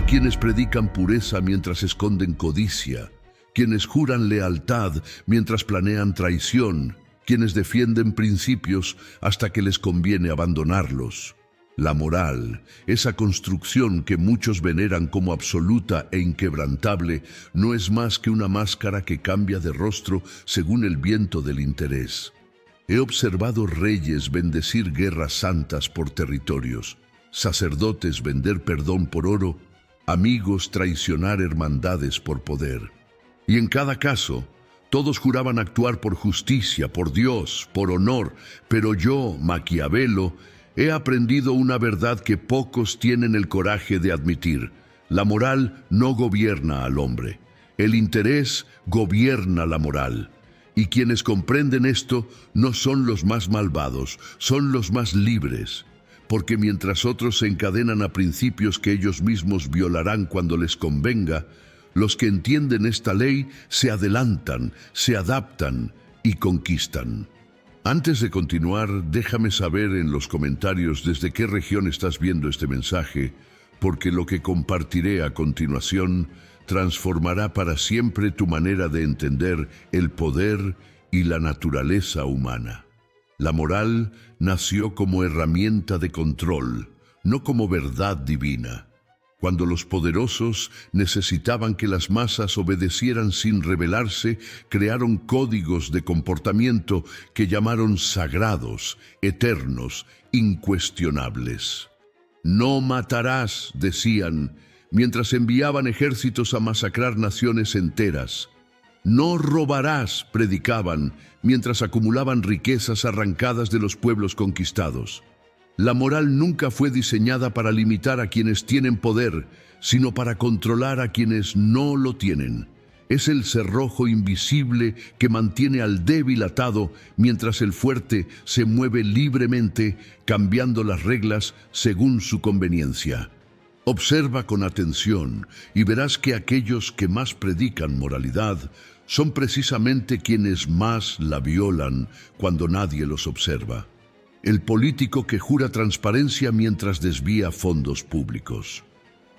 quienes predican pureza mientras esconden codicia, quienes juran lealtad mientras planean traición, quienes defienden principios hasta que les conviene abandonarlos. La moral, esa construcción que muchos veneran como absoluta e inquebrantable, no es más que una máscara que cambia de rostro según el viento del interés. He observado reyes bendecir guerras santas por territorios, sacerdotes vender perdón por oro, amigos traicionar hermandades por poder. Y en cada caso, todos juraban actuar por justicia, por Dios, por honor, pero yo, Maquiavelo, he aprendido una verdad que pocos tienen el coraje de admitir. La moral no gobierna al hombre. El interés gobierna la moral. Y quienes comprenden esto no son los más malvados, son los más libres. Porque mientras otros se encadenan a principios que ellos mismos violarán cuando les convenga, los que entienden esta ley se adelantan, se adaptan y conquistan. Antes de continuar, déjame saber en los comentarios desde qué región estás viendo este mensaje, porque lo que compartiré a continuación transformará para siempre tu manera de entender el poder y la naturaleza humana. La moral nació como herramienta de control, no como verdad divina. Cuando los poderosos necesitaban que las masas obedecieran sin rebelarse, crearon códigos de comportamiento que llamaron sagrados, eternos, incuestionables. No matarás, decían, mientras enviaban ejércitos a masacrar naciones enteras. No robarás, predicaban, mientras acumulaban riquezas arrancadas de los pueblos conquistados. La moral nunca fue diseñada para limitar a quienes tienen poder, sino para controlar a quienes no lo tienen. Es el cerrojo invisible que mantiene al débil atado mientras el fuerte se mueve libremente, cambiando las reglas según su conveniencia. Observa con atención y verás que aquellos que más predican moralidad son precisamente quienes más la violan cuando nadie los observa. El político que jura transparencia mientras desvía fondos públicos.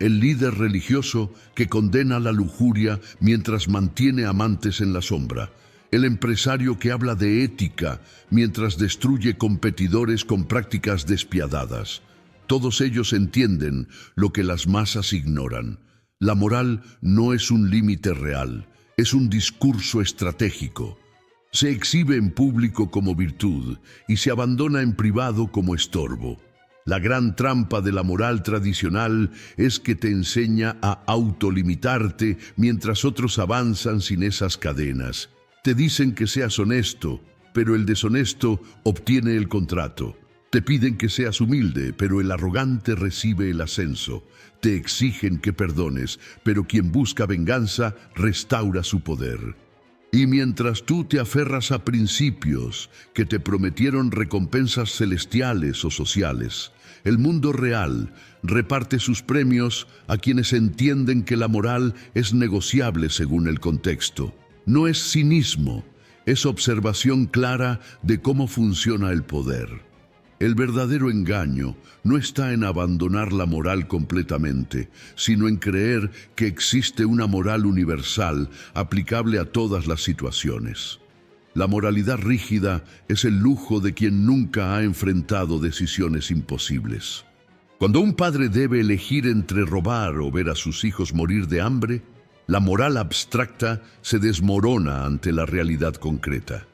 El líder religioso que condena la lujuria mientras mantiene amantes en la sombra. El empresario que habla de ética mientras destruye competidores con prácticas despiadadas. Todos ellos entienden lo que las masas ignoran. La moral no es un límite real, es un discurso estratégico. Se exhibe en público como virtud y se abandona en privado como estorbo. La gran trampa de la moral tradicional es que te enseña a autolimitarte mientras otros avanzan sin esas cadenas. Te dicen que seas honesto, pero el deshonesto obtiene el contrato. Te piden que seas humilde, pero el arrogante recibe el ascenso. Te exigen que perdones, pero quien busca venganza restaura su poder. Y mientras tú te aferras a principios que te prometieron recompensas celestiales o sociales, el mundo real reparte sus premios a quienes entienden que la moral es negociable según el contexto. No es cinismo, es observación clara de cómo funciona el poder. El verdadero engaño no está en abandonar la moral completamente, sino en creer que existe una moral universal aplicable a todas las situaciones. La moralidad rígida es el lujo de quien nunca ha enfrentado decisiones imposibles. Cuando un padre debe elegir entre robar o ver a sus hijos morir de hambre, la moral abstracta se desmorona ante la realidad concreta.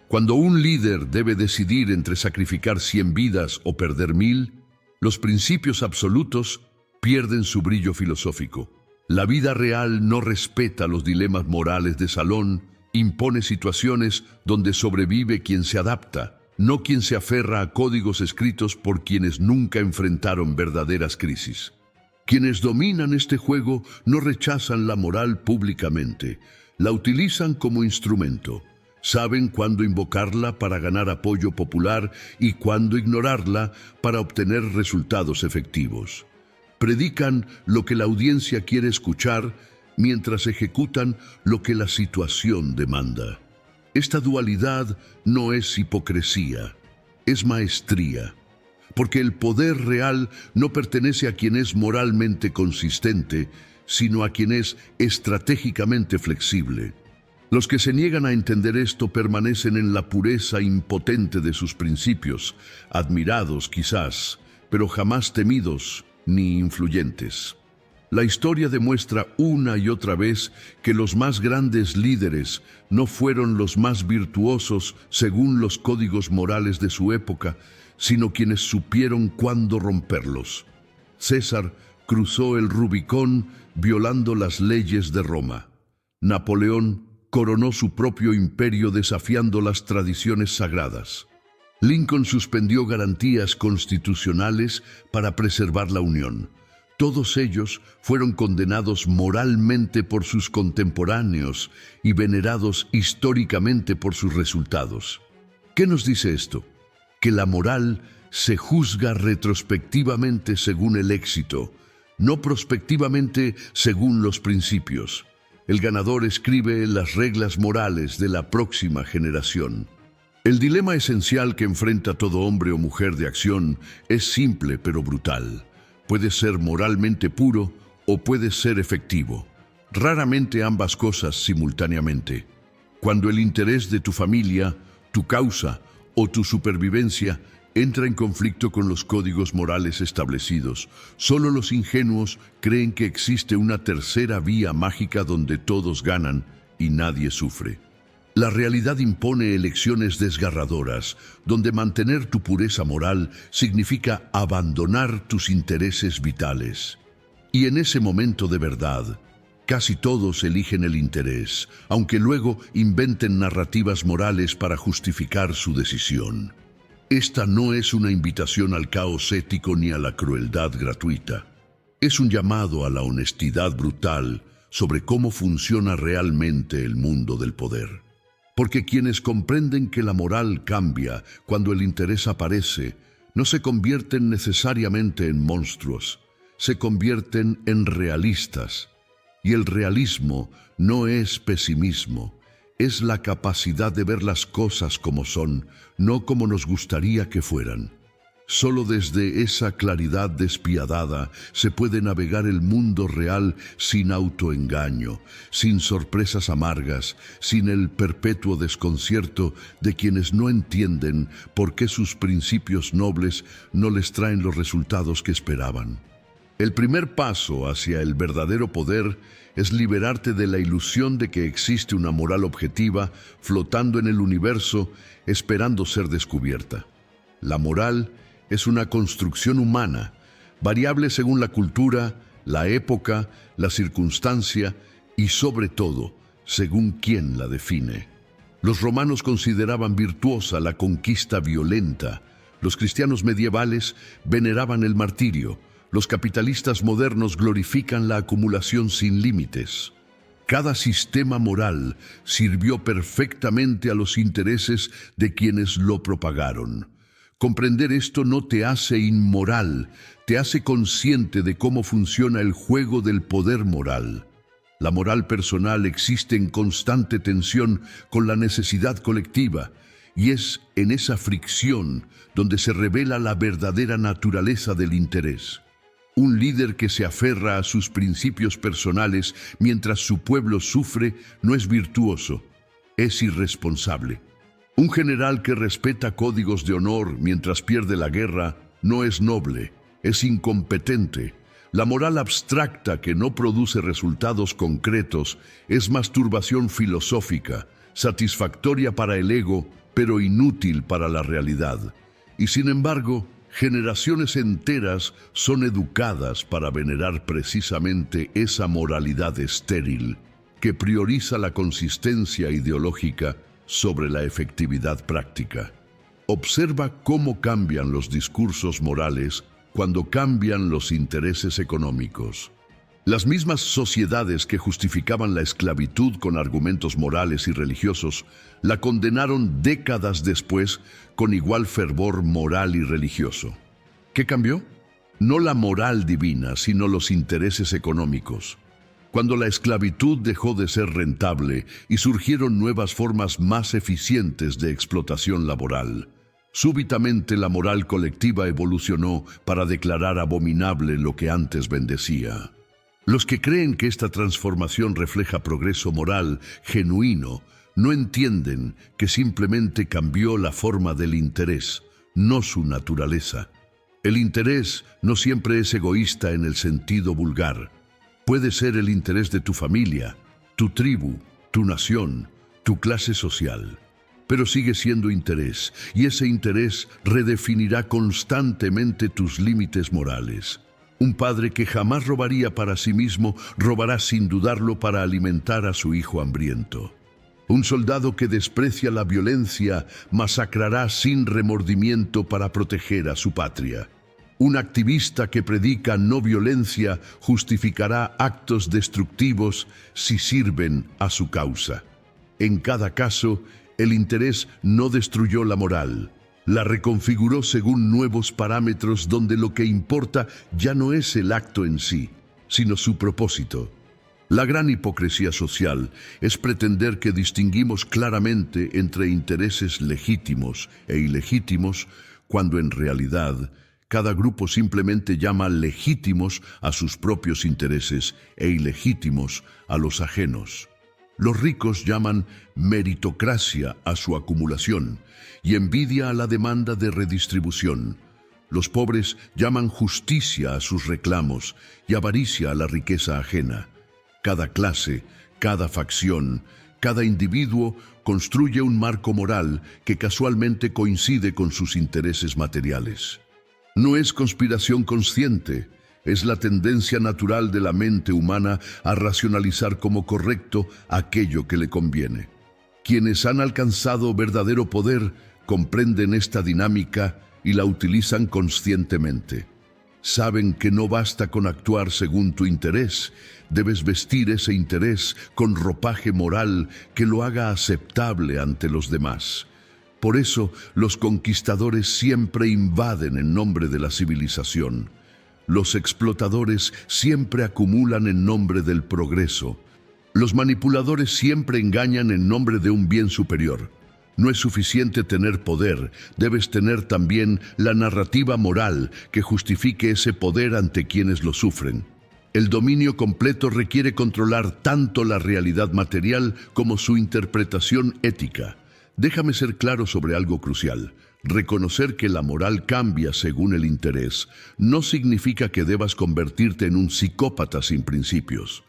Cuando un líder debe decidir entre sacrificar 100 vidas o perder 1000, los principios absolutos pierden su brillo filosófico. La vida real no respeta los dilemas morales de salón, impone situaciones donde sobrevive quien se adapta, no quien se aferra a códigos escritos por quienes nunca enfrentaron verdaderas crisis. Quienes dominan este juego no rechazan la moral públicamente, la utilizan como instrumento. Saben cuándo invocarla para ganar apoyo popular y cuándo ignorarla para obtener resultados efectivos. Predican lo que la audiencia quiere escuchar mientras ejecutan lo que la situación demanda. Esta dualidad no es hipocresía, es maestría. porque el poder real no pertenece a quien es moralmente consistente, sino a quien es estratégicamente flexible. Los que se niegan a entender esto permanecen en la pureza impotente de sus principios, admirados quizás, pero jamás temidos ni influyentes. La historia demuestra una y otra vez que los más grandes líderes no fueron los más virtuosos según los códigos morales de su época, sino quienes supieron cuándo romperlos. César cruzó el Rubicón violando las leyes de Roma. Napoleón coronó su propio imperio desafiando las tradiciones sagradas. Lincoln suspendió garantías constitucionales para preservar la Unión. Todos ellos fueron condenados moralmente por sus contemporáneos y venerados históricamente por sus resultados. ¿Qué nos dice esto? Que la moral se juzga retrospectivamente según el éxito, no prospectivamente según los principios. El ganador escribe las reglas morales de la próxima generación. El dilema esencial que enfrenta todo hombre o mujer de acción es simple pero brutal. Puede ser moralmente puro o puede ser efectivo. Raramente ambas cosas simultáneamente. Cuando el interés de tu familia, tu causa o tu supervivencia entra en conflicto con los códigos morales establecidos, solo los ingenuos creen que existe una tercera vía mágica donde todos ganan y nadie sufre. La realidad impone elecciones desgarradoras, donde mantener tu pureza moral significa abandonar tus intereses vitales. Y en ese momento de verdad, casi todos eligen el interés, aunque luego inventen narrativas morales para justificar su decisión. Esta no es una invitación al caos ético ni a la crueldad gratuita. Es un llamado a la honestidad brutal sobre cómo funciona realmente el mundo del poder. Porque quienes comprenden que la moral cambia cuando el interés aparece, no se convierten necesariamente en monstruos, se convierten en realistas. Y el realismo no es pesimismo, es la capacidad de ver las cosas como son, no como nos gustaría que fueran. Solo desde esa claridad despiadada se puede navegar el mundo real sin autoengaño, sin sorpresas amargas, sin el perpetuo desconcierto de quienes no entienden por qué sus principios nobles no les traen los resultados que esperaban. El primer paso hacia el verdadero poder es liberarte de la ilusión de que existe una moral objetiva flotando en el universo esperando ser descubierta. La moral es una construcción humana, variable según la cultura, la época, la circunstancia y, sobre todo, según quién la define. Los romanos consideraban virtuosa la conquista violenta. Los cristianos medievales veneraban el martirio. Los capitalistas modernos glorifican la acumulación sin límites. Cada sistema moral sirvió perfectamente a los intereses de quienes lo propagaron. Comprender esto no te hace inmoral, te hace consciente de cómo funciona el juego del poder moral. La moral personal existe en constante tensión con la necesidad colectiva, y es en esa fricción donde se revela la verdadera naturaleza del interés. Un líder que se aferra a sus principios personales mientras su pueblo sufre no es virtuoso, es irresponsable. Un general que respeta códigos de honor mientras pierde la guerra no es noble, es incompetente. La moral abstracta que no produce resultados concretos es masturbación filosófica, satisfactoria para el ego, pero inútil para la realidad. Y sin embargo, generaciones enteras son educadas para venerar precisamente esa moralidad estéril que prioriza la consistencia ideológica sobre la efectividad práctica. Observa cómo cambian los discursos morales cuando cambian los intereses económicos. Las mismas sociedades que justificaban la esclavitud con argumentos morales y religiosos la condenaron décadas después con igual fervor moral y religioso. ¿Qué cambió? No la moral divina, sino los intereses económicos. Cuando la esclavitud dejó de ser rentable y surgieron nuevas formas más eficientes de explotación laboral, Súbitamente la moral colectiva evolucionó para declarar abominable lo que antes bendecía. Los que creen que esta transformación refleja progreso moral genuino no entienden que simplemente cambió la forma del interés, no su naturaleza. El interés no siempre es egoísta en el sentido vulgar. Puede ser el interés de tu familia, tu tribu, tu nación, tu clase social. Pero sigue siendo interés, y ese interés redefinirá constantemente tus límites morales. Un padre que jamás robaría para sí mismo, robará sin dudarlo para alimentar a su hijo hambriento. Un soldado que desprecia la violencia, masacrará sin remordimiento para proteger a su patria. Un activista que predica no violencia justificará actos destructivos si sirven a su causa. En cada caso, el interés no destruyó la moral. La reconfiguró según nuevos parámetros donde lo que importa ya no es el acto en sí, sino su propósito. La gran hipocresía social es pretender que distinguimos claramente entre intereses legítimos e ilegítimos, cuando en realidad cada grupo simplemente llama legítimos a sus propios intereses e ilegítimos a los ajenos. Los ricos llaman meritocracia a su acumulación y envidia a la demanda de redistribución. Los pobres llaman justicia a sus reclamos y avaricia a la riqueza ajena. Cada clase, cada facción, cada individuo construye un marco moral que casualmente coincide con sus intereses materiales. No es conspiración consciente. Es la tendencia natural de la mente humana a racionalizar como correcto aquello que le conviene. Quienes han alcanzado verdadero poder comprenden esta dinámica y la utilizan conscientemente. Saben que no basta con actuar según tu interés, debes vestir ese interés con ropaje moral que lo haga aceptable ante los demás. Por eso, los conquistadores siempre invaden en nombre de la civilización. Los explotadores siempre acumulan en nombre del progreso. Los manipuladores siempre engañan en nombre de un bien superior. No es suficiente tener poder, debes tener también la narrativa moral que justifique ese poder ante quienes lo sufren. El dominio completo requiere controlar tanto la realidad material como su interpretación ética. Déjame ser claro sobre algo crucial. Reconocer que la moral cambia según el interés no significa que debas convertirte en un psicópata sin principios.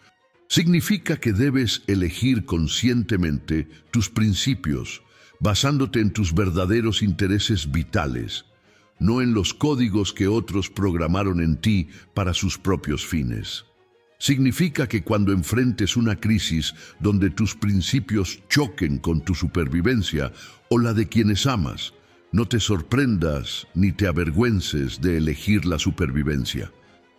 Significa que debes elegir conscientemente tus principios, basándote en tus verdaderos intereses vitales, no en los códigos que otros programaron en ti para sus propios fines. Significa que cuando enfrentes una crisis donde tus principios choquen con tu supervivencia o la de quienes amas, no te sorprendas ni te avergüences de elegir la supervivencia.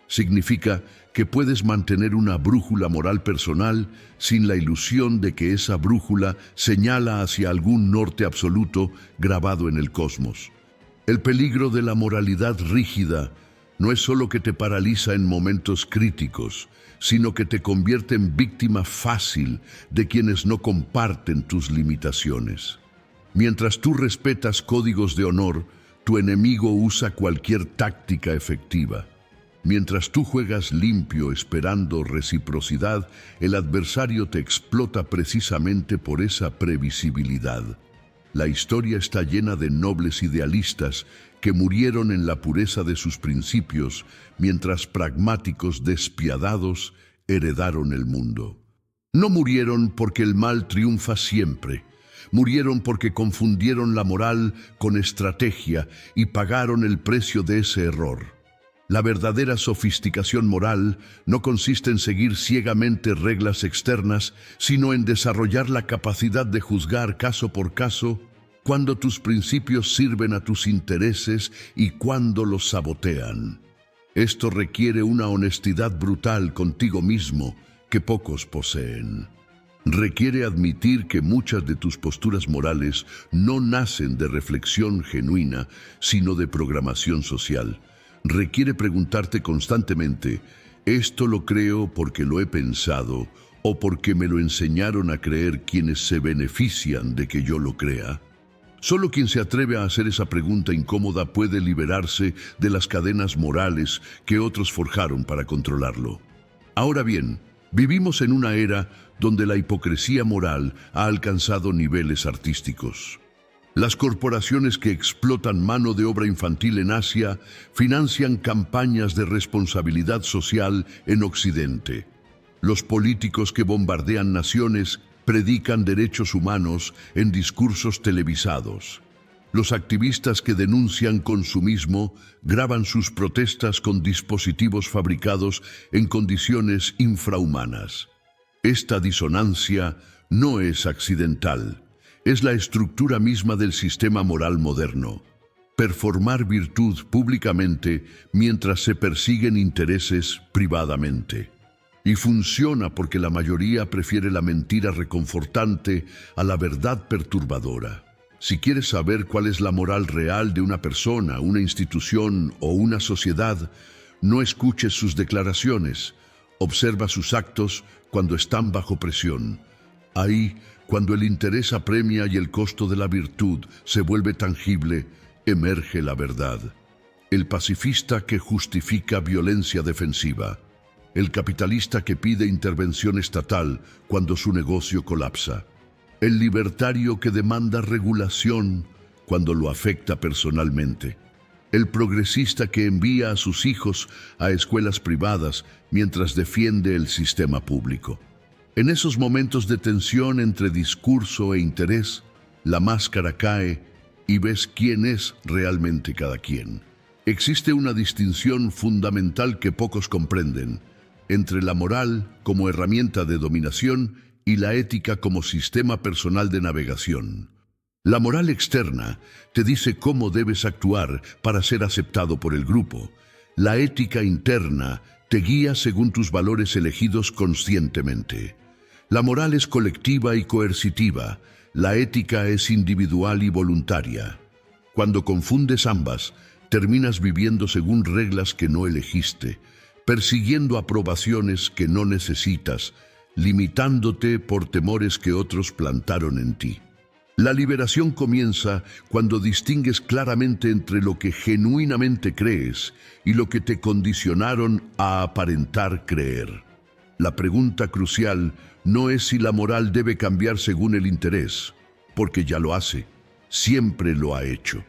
Significa que puedes mantener una brújula moral personal sin la ilusión de que esa brújula señala hacia algún norte absoluto grabado en el cosmos. El peligro de la moralidad rígida no es solo que te paraliza en momentos críticos, sino que te convierte en víctima fácil de quienes no comparten tus limitaciones. Mientras tú respetas códigos de honor, tu enemigo usa cualquier táctica efectiva. Mientras tú juegas limpio esperando reciprocidad, el adversario te explota precisamente por esa previsibilidad. La historia está llena de nobles idealistas que murieron en la pureza de sus principios, mientras pragmáticos despiadados heredaron el mundo. No murieron porque el mal triunfa siempre. Murieron porque confundieron la moral con estrategia y pagaron el precio de ese error. La verdadera sofisticación moral no consiste en seguir ciegamente reglas externas, sino en desarrollar la capacidad de juzgar caso por caso cuando tus principios sirven a tus intereses y cuando los sabotean. Esto requiere una honestidad brutal contigo mismo que pocos poseen. Requiere admitir que muchas de tus posturas morales no nacen de reflexión genuina, sino de programación social. Requiere preguntarte constantemente, ¿esto lo creo porque lo he pensado o porque me lo enseñaron a creer quienes se benefician de que yo lo crea? Solo quien se atreve a hacer esa pregunta incómoda puede liberarse de las cadenas morales que otros forjaron para controlarlo. Ahora bien, vivimos en una era donde la hipocresía moral ha alcanzado niveles artísticos. Las corporaciones que explotan mano de obra infantil en Asia financian campañas de responsabilidad social en Occidente. Los políticos que bombardean naciones predican derechos humanos en discursos televisados. Los activistas que denuncian consumismo graban sus protestas con dispositivos fabricados en condiciones infrahumanas. Esta disonancia no es accidental. Es la estructura misma del sistema moral moderno. Performar virtud públicamente mientras se persiguen intereses privadamente. Y funciona porque la mayoría prefiere la mentira reconfortante a la verdad perturbadora. Si quieres saber cuál es la moral real de una persona, una institución o una sociedad, no escuches sus declaraciones. Observa sus actos cuando están bajo presión. Ahí, cuando el interés apremia y el costo de la virtud se vuelve tangible, emerge la verdad. El pacifista que justifica violencia defensiva. El capitalista que pide intervención estatal cuando su negocio colapsa. El libertario que demanda regulación cuando lo afecta personalmente. El progresista que envía a sus hijos a escuelas privadas mientras defiende el sistema público. En esos momentos de tensión entre discurso e interés, la máscara cae y ves quién es realmente cada quien. Existe una distinción fundamental que pocos comprenden entre la moral como herramienta de dominación y la ética como sistema personal de navegación. La moral externa te dice cómo debes actuar para ser aceptado por el grupo. La ética interna te guía según tus valores elegidos conscientemente. La moral es colectiva y coercitiva, la ética es individual y voluntaria. Cuando confundes ambas, terminas viviendo según reglas que no elegiste, persiguiendo aprobaciones que no necesitas, limitándote por temores que otros plantaron en ti. La liberación comienza cuando distingues claramente entre lo que genuinamente crees y lo que te condicionaron a aparentar creer. La pregunta crucial no es si la moral debe cambiar según el interés, porque ya lo hace, siempre lo ha hecho.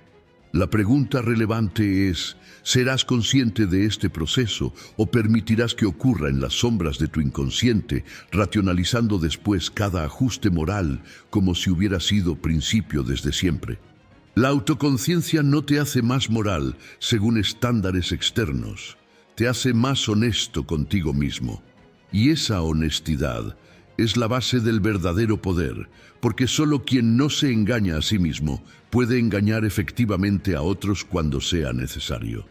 La pregunta relevante es, ¿serás consciente de este proceso o permitirás que ocurra en las sombras de tu inconsciente, racionalizando después cada ajuste moral como si hubiera sido principio desde siempre? La autoconciencia no te hace más moral según estándares externos, te hace más honesto contigo mismo. Y esa honestidad es la base del verdadero poder, porque solo quien no se engaña a sí mismo puede engañar efectivamente a otros cuando sea necesario.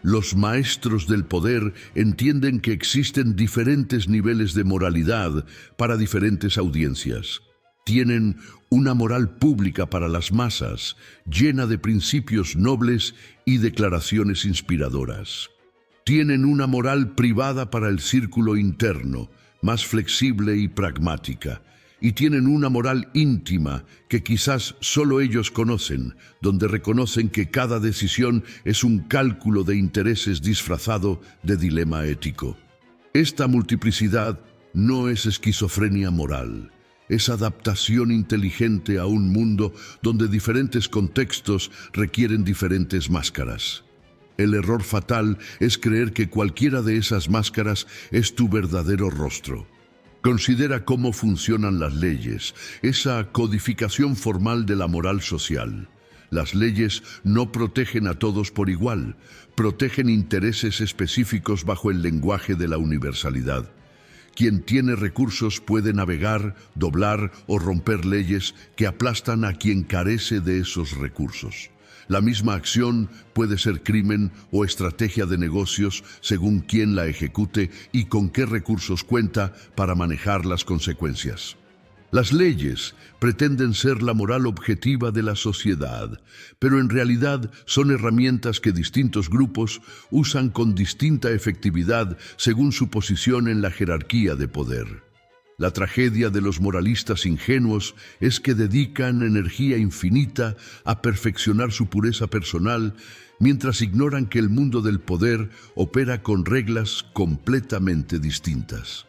Los maestros del poder entienden que existen diferentes niveles de moralidad para diferentes audiencias. Tienen una moral pública para las masas, llena de principios nobles y declaraciones inspiradoras. Tienen una moral privada para el círculo interno, más flexible y pragmática, y tienen una moral íntima que quizás solo ellos conocen, donde reconocen que cada decisión es un cálculo de intereses disfrazado de dilema ético. Esta multiplicidad no es esquizofrenia moral, es adaptación inteligente a un mundo donde diferentes contextos requieren diferentes máscaras. El error fatal es creer que cualquiera de esas máscaras es tu verdadero rostro. Considera cómo funcionan las leyes, esa codificación formal de la moral social. Las leyes no protegen a todos por igual, protegen intereses específicos bajo el lenguaje de la universalidad. Quien tiene recursos puede navegar, doblar o romper leyes que aplastan a quien carece de esos recursos. La misma acción puede ser crimen o estrategia de negocios según quién la ejecute y con qué recursos cuenta para manejar las consecuencias. Las leyes pretenden ser la moral objetiva de la sociedad, pero en realidad son herramientas que distintos grupos usan con distinta efectividad según su posición en la jerarquía de poder. La tragedia de los moralistas ingenuos es que dedican energía infinita a perfeccionar su pureza personal, mientras ignoran que el mundo del poder opera con reglas completamente distintas.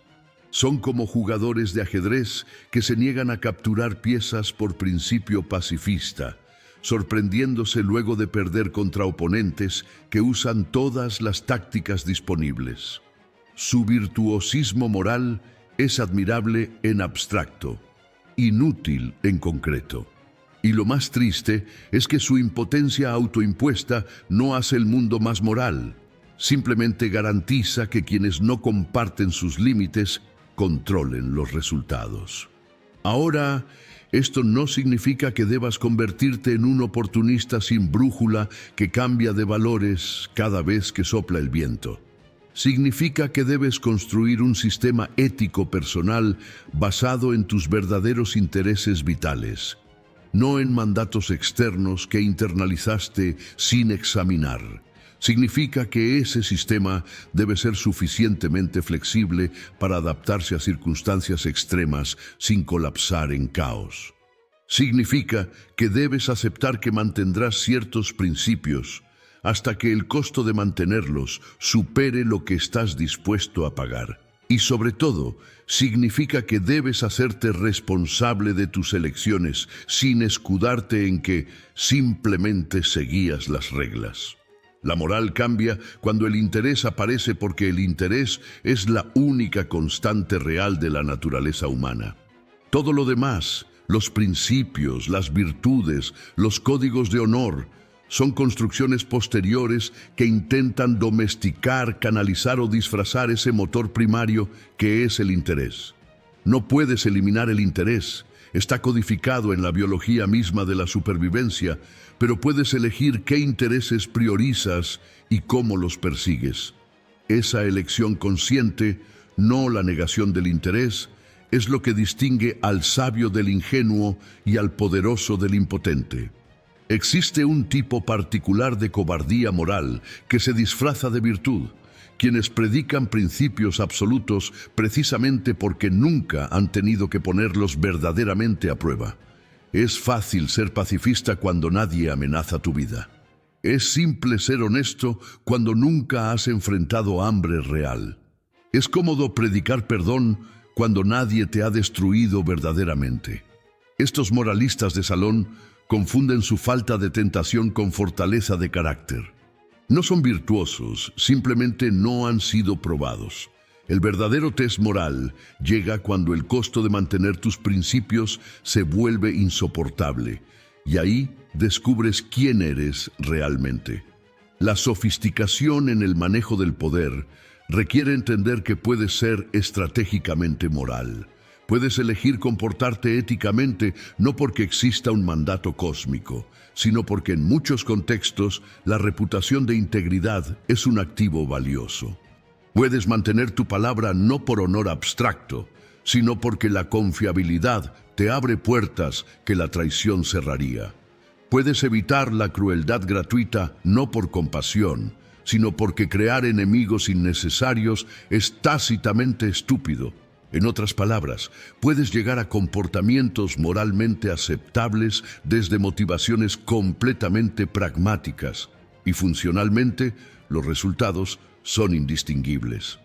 Son como jugadores de ajedrez que se niegan a capturar piezas por principio pacifista, sorprendiéndose luego de perder contra oponentes que usan todas las tácticas disponibles. Su virtuosismo moral es admirable en abstracto, inútil en concreto. Y lo más triste es que su impotencia autoimpuesta no hace el mundo más moral, simplemente garantiza que quienes no comparten sus límites controlen los resultados. Ahora, esto no significa que debas convertirte en un oportunista sin brújula que cambia de valores cada vez que sopla el viento. Significa que debes construir un sistema ético personal basado en tus verdaderos intereses vitales, no en mandatos externos que internalizaste sin examinar. Significa que ese sistema debe ser suficientemente flexible para adaptarse a circunstancias extremas sin colapsar en caos. Significa que debes aceptar que mantendrás ciertos principios hasta que el costo de mantenerlos supere lo que estás dispuesto a pagar. Y sobre todo, significa que debes hacerte responsable de tus elecciones sin escudarte en que simplemente seguías las reglas. La moral cambia cuando el interés aparece porque el interés es la única constante real de la naturaleza humana. Todo lo demás, los principios, las virtudes, los códigos de honor, son construcciones posteriores que intentan domesticar, canalizar o disfrazar ese motor primario que es el interés. No puedes eliminar el interés, está codificado en la biología misma de la supervivencia, pero puedes elegir qué intereses priorizas y cómo los persigues. Esa elección consciente, no la negación del interés, es lo que distingue al sabio del ingenuo y al poderoso del impotente. Existe un tipo particular de cobardía moral que se disfraza de virtud, quienes predican principios absolutos precisamente porque nunca han tenido que ponerlos verdaderamente a prueba. Es fácil ser pacifista cuando nadie amenaza tu vida. Es simple ser honesto cuando nunca has enfrentado hambre real. Es cómodo predicar perdón cuando nadie te ha destruido verdaderamente. Estos moralistas de salón confunden su falta de tentación con fortaleza de carácter. No son virtuosos, simplemente no han sido probados. El verdadero test moral llega cuando el costo de mantener tus principios se vuelve insoportable, y ahí descubres quién eres realmente. La sofisticación en el manejo del poder requiere entender que puedes ser estratégicamente moral. Puedes elegir comportarte éticamente no porque exista un mandato cósmico, sino porque en muchos contextos la reputación de integridad es un activo valioso. Puedes mantener tu palabra no por honor abstracto, sino porque la confiabilidad te abre puertas que la traición cerraría. Puedes evitar la crueldad gratuita no por compasión, sino porque crear enemigos innecesarios es tácitamente estúpido. En otras palabras, puedes llegar a comportamientos moralmente aceptables desde motivaciones completamente pragmáticas y funcionalmente los resultados son indistinguibles.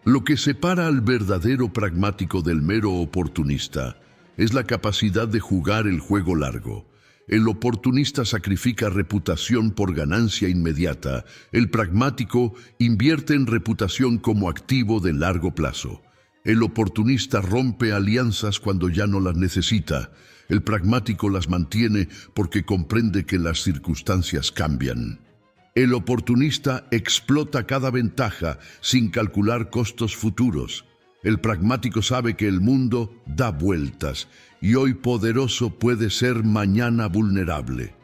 Lo que separa al verdadero pragmático del mero oportunista es la capacidad de jugar el juego largo. El oportunista sacrifica reputación por ganancia inmediata. El pragmático invierte en reputación como activo de largo plazo. El oportunista rompe alianzas cuando ya no las necesita. El pragmático las mantiene porque comprende que las circunstancias cambian. El oportunista explota cada ventaja sin calcular costos futuros. El pragmático sabe que el mundo da vueltas y hoy poderoso puede ser mañana vulnerable.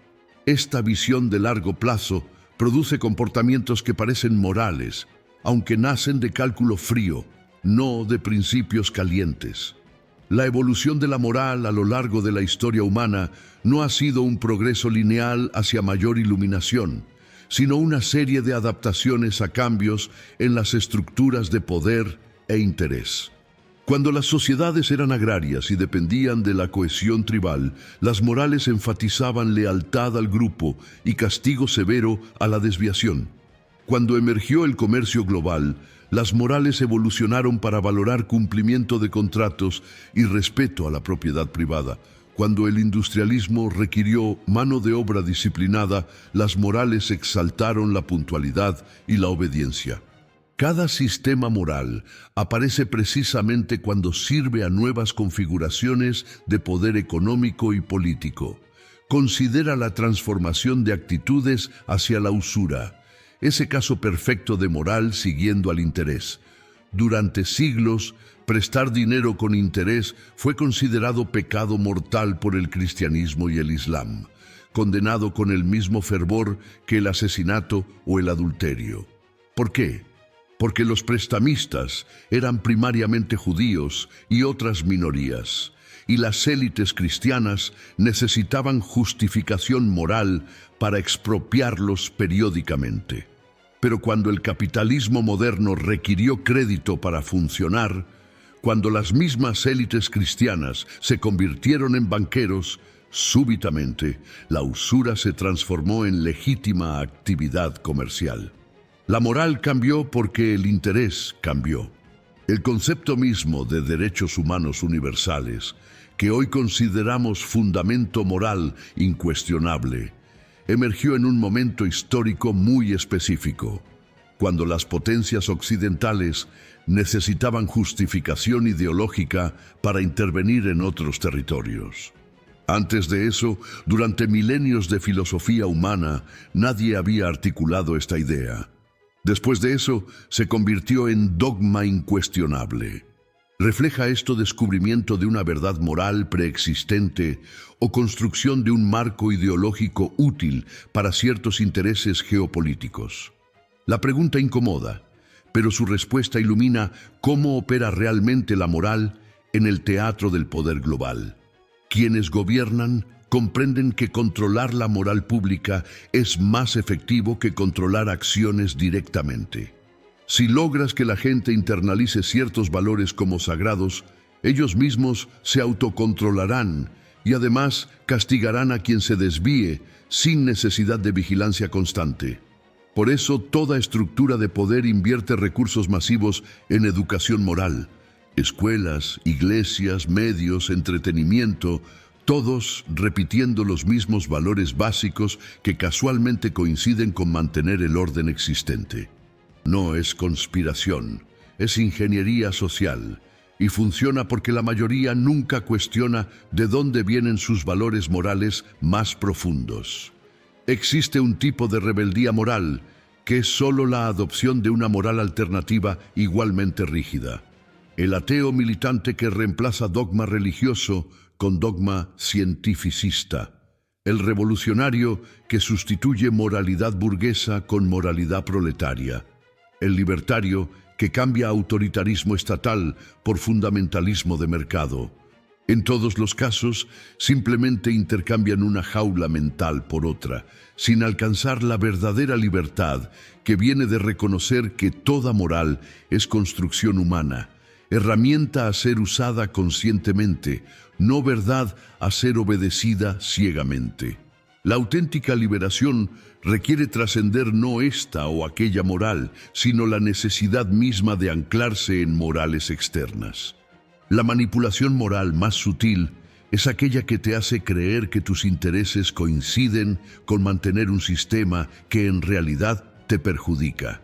Esta visión de largo plazo produce comportamientos que parecen morales, aunque nacen de cálculo frío, no de principios calientes. La evolución de la moral a lo largo de la historia humana no ha sido un progreso lineal hacia mayor iluminación, sino una serie de adaptaciones a cambios en las estructuras de poder e interés. Cuando las sociedades eran agrarias y dependían de la cohesión tribal, las morales enfatizaban lealtad al grupo y castigo severo a la desviación. Cuando emergió el comercio global, las morales evolucionaron para valorar cumplimiento de contratos y respeto a la propiedad privada. Cuando el industrialismo requirió mano de obra disciplinada, las morales exaltaron la puntualidad y la obediencia. Cada sistema moral aparece precisamente cuando sirve a nuevas configuraciones de poder económico y político. Considera la transformación de actitudes hacia la usura, ese caso perfecto de moral siguiendo al interés. Durante siglos, prestar dinero con interés fue considerado pecado mortal por el cristianismo y el islam, condenado con el mismo fervor que el asesinato o el adulterio. ¿Por qué? Porque los prestamistas eran primariamente judíos y otras minorías, y las élites cristianas necesitaban justificación moral para expropiarlos periódicamente. Pero cuando el capitalismo moderno requirió crédito para funcionar, cuando las mismas élites cristianas se convirtieron en banqueros, súbitamente la usura se transformó en legítima actividad comercial. La moral cambió porque el interés cambió. El concepto mismo de derechos humanos universales, que hoy consideramos fundamento moral incuestionable, emergió en un momento histórico muy específico, cuando las potencias occidentales necesitaban justificación ideológica para intervenir en otros territorios. Antes de eso, durante milenios de filosofía humana, nadie había articulado esta idea. Después de eso, se convirtió en dogma incuestionable. ¿Refleja esto descubrimiento de una verdad moral preexistente o construcción de un marco ideológico útil para ciertos intereses geopolíticos? La pregunta incomoda, pero su respuesta ilumina cómo opera realmente la moral en el teatro del poder global. Quienes gobiernan comprenden que controlar la moral pública es más efectivo que controlar acciones directamente. Si logras que la gente internalice ciertos valores como sagrados, ellos mismos se autocontrolarán y además castigarán a quien se desvíe sin necesidad de vigilancia constante. Por eso, toda estructura de poder invierte recursos masivos en educación moral. Escuelas, iglesias, medios, entretenimiento, todos repitiendo los mismos valores básicos que casualmente coinciden con mantener el orden existente. No es conspiración, es ingeniería social, y funciona porque la mayoría nunca cuestiona de dónde vienen sus valores morales más profundos. Existe un tipo de rebeldía moral que es solo la adopción de una moral alternativa igualmente rígida. El ateo militante que reemplaza dogma religioso con dogma cientificista. El revolucionario que sustituye moralidad burguesa con moralidad proletaria. El libertario que cambia autoritarismo estatal por fundamentalismo de mercado. En todos los casos, simplemente intercambian una jaula mental por otra, sin alcanzar la verdadera libertad que viene de reconocer que toda moral es construcción humana, herramienta a ser usada conscientemente, no verdad a ser obedecida ciegamente. La auténtica liberación requiere trascender no esta o aquella moral, sino la necesidad misma de anclarse en morales externas. La manipulación moral más sutil es aquella que te hace creer que tus intereses coinciden con mantener un sistema que en realidad te perjudica.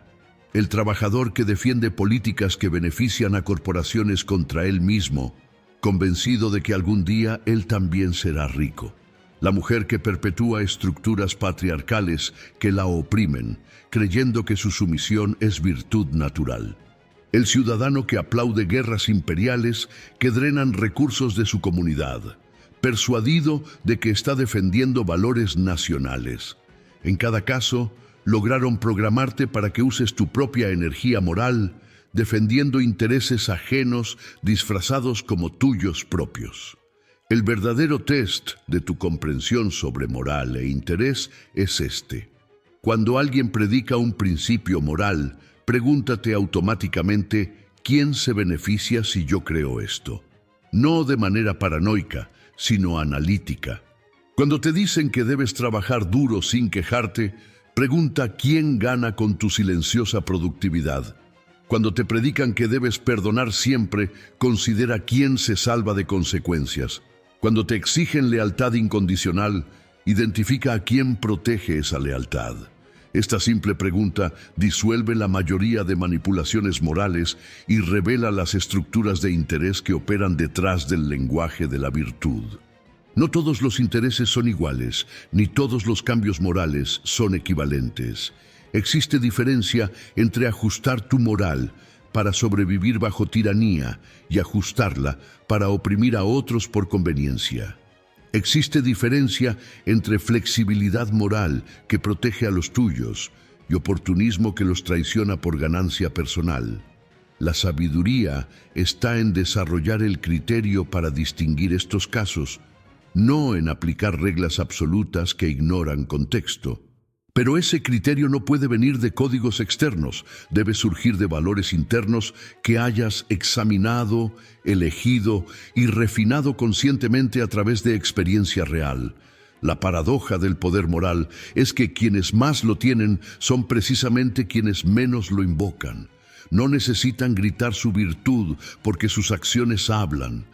El trabajador que defiende políticas que benefician a corporaciones contra él mismo, convencido de que algún día él también será rico. La mujer que perpetúa estructuras patriarcales que la oprimen, creyendo que su sumisión es virtud natural. El ciudadano que aplaude guerras imperiales que drenan recursos de su comunidad, persuadido de que está defendiendo valores nacionales. En cada caso, lograron programarte para que uses tu propia energía moral, defendiendo intereses ajenos disfrazados como tuyos propios. El verdadero test de tu comprensión sobre moral e interés es este. Cuando alguien predica un principio moral, pregúntate automáticamente ¿quién se beneficia si yo creo esto? No de manera paranoica, sino analítica. Cuando te dicen que debes trabajar duro sin quejarte, pregunta quién gana con tu silenciosa productividad. Cuando te predican que debes perdonar siempre, considera quién se salva de consecuencias. Cuando te exigen lealtad incondicional, identifica a quién protege esa lealtad. Esta simple pregunta disuelve la mayoría de manipulaciones morales y revela las estructuras de interés que operan detrás del lenguaje de la virtud. No todos los intereses son iguales, ni todos los cambios morales son equivalentes. Existe diferencia entre ajustar tu moral para sobrevivir bajo tiranía y ajustarla para oprimir a otros por conveniencia. Existe diferencia entre flexibilidad moral que protege a los tuyos y oportunismo que los traiciona por ganancia personal. La sabiduría está en desarrollar el criterio para distinguir estos casos, no en aplicar reglas absolutas que ignoran contexto. Pero ese criterio no puede venir de códigos externos, debe surgir de valores internos que hayas examinado, elegido y refinado conscientemente a través de experiencia real. La paradoja del poder moral es que quienes más lo tienen son precisamente quienes menos lo invocan. No necesitan gritar su virtud porque sus acciones hablan.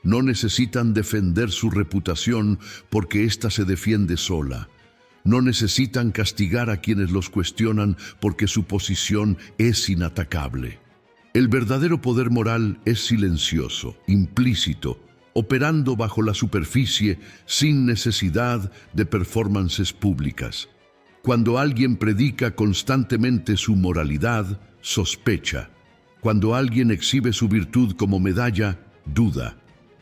No necesitan defender su reputación porque ésta se defiende sola. No necesitan castigar a quienes los cuestionan porque su posición es inatacable. El verdadero poder moral es silencioso, implícito, operando bajo la superficie sin necesidad de performances públicas. Cuando alguien predica constantemente su moralidad, sospecha. Cuando alguien exhibe su virtud como medalla, duda.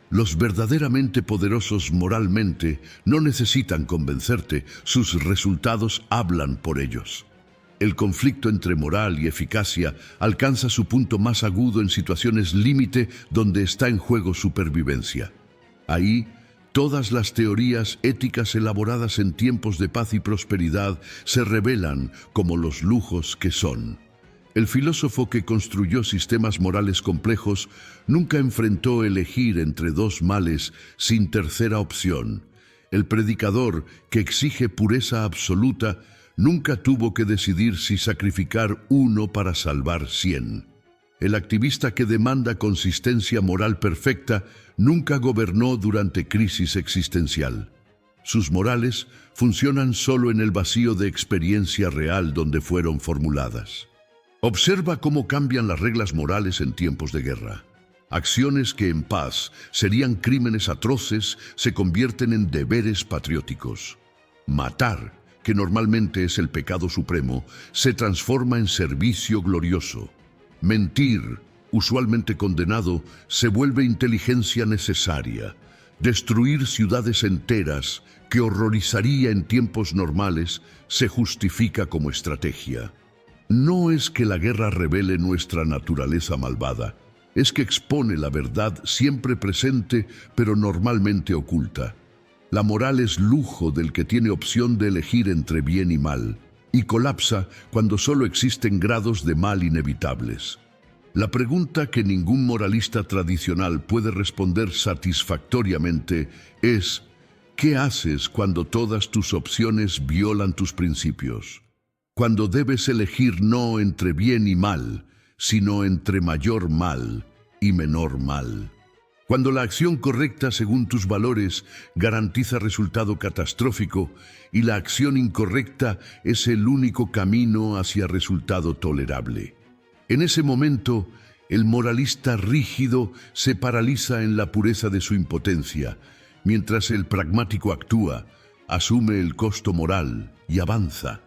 Los verdaderamente poderosos moralmente no necesitan convencerte, sus resultados hablan por ellos. El conflicto entre moral y eficacia alcanza su punto más agudo en situaciones límite donde está en juego supervivencia. Ahí, todas las teorías éticas elaboradas en tiempos de paz y prosperidad se revelan como los lujos que son. El filósofo que construyó sistemas morales complejos nunca enfrentó elegir entre dos males sin tercera opción. El predicador que exige pureza absoluta nunca tuvo que decidir si sacrificar uno para salvar 100. El activista que demanda consistencia moral perfecta nunca gobernó durante crisis existencial. Sus morales funcionan solo en el vacío de experiencia real donde fueron formuladas. Observa cómo cambian las reglas morales en tiempos de guerra. Acciones que en paz serían crímenes atroces se convierten en deberes patrióticos. Matar, que normalmente es el pecado supremo, se transforma en servicio glorioso. Mentir, usualmente condenado, se vuelve inteligencia necesaria. Destruir ciudades enteras, que horrorizaría en tiempos normales, se justifica como estrategia. No es que la guerra revele nuestra naturaleza malvada, es que expone la verdad siempre presente, pero normalmente oculta. La moral es lujo del que tiene opción de elegir entre bien y mal, y colapsa cuando solo existen grados de mal inevitables. La pregunta que ningún moralista tradicional puede responder satisfactoriamente es: ¿qué haces cuando todas tus opciones violan tus principios? Cuando debes elegir no entre bien y mal, sino entre mayor mal y menor mal. Cuando la acción correcta según tus valores garantiza resultado catastrófico y la acción incorrecta es el único camino hacia resultado tolerable. En ese momento, el moralista rígido se paraliza en la pureza de su impotencia, mientras el pragmático actúa, asume el costo moral y avanza.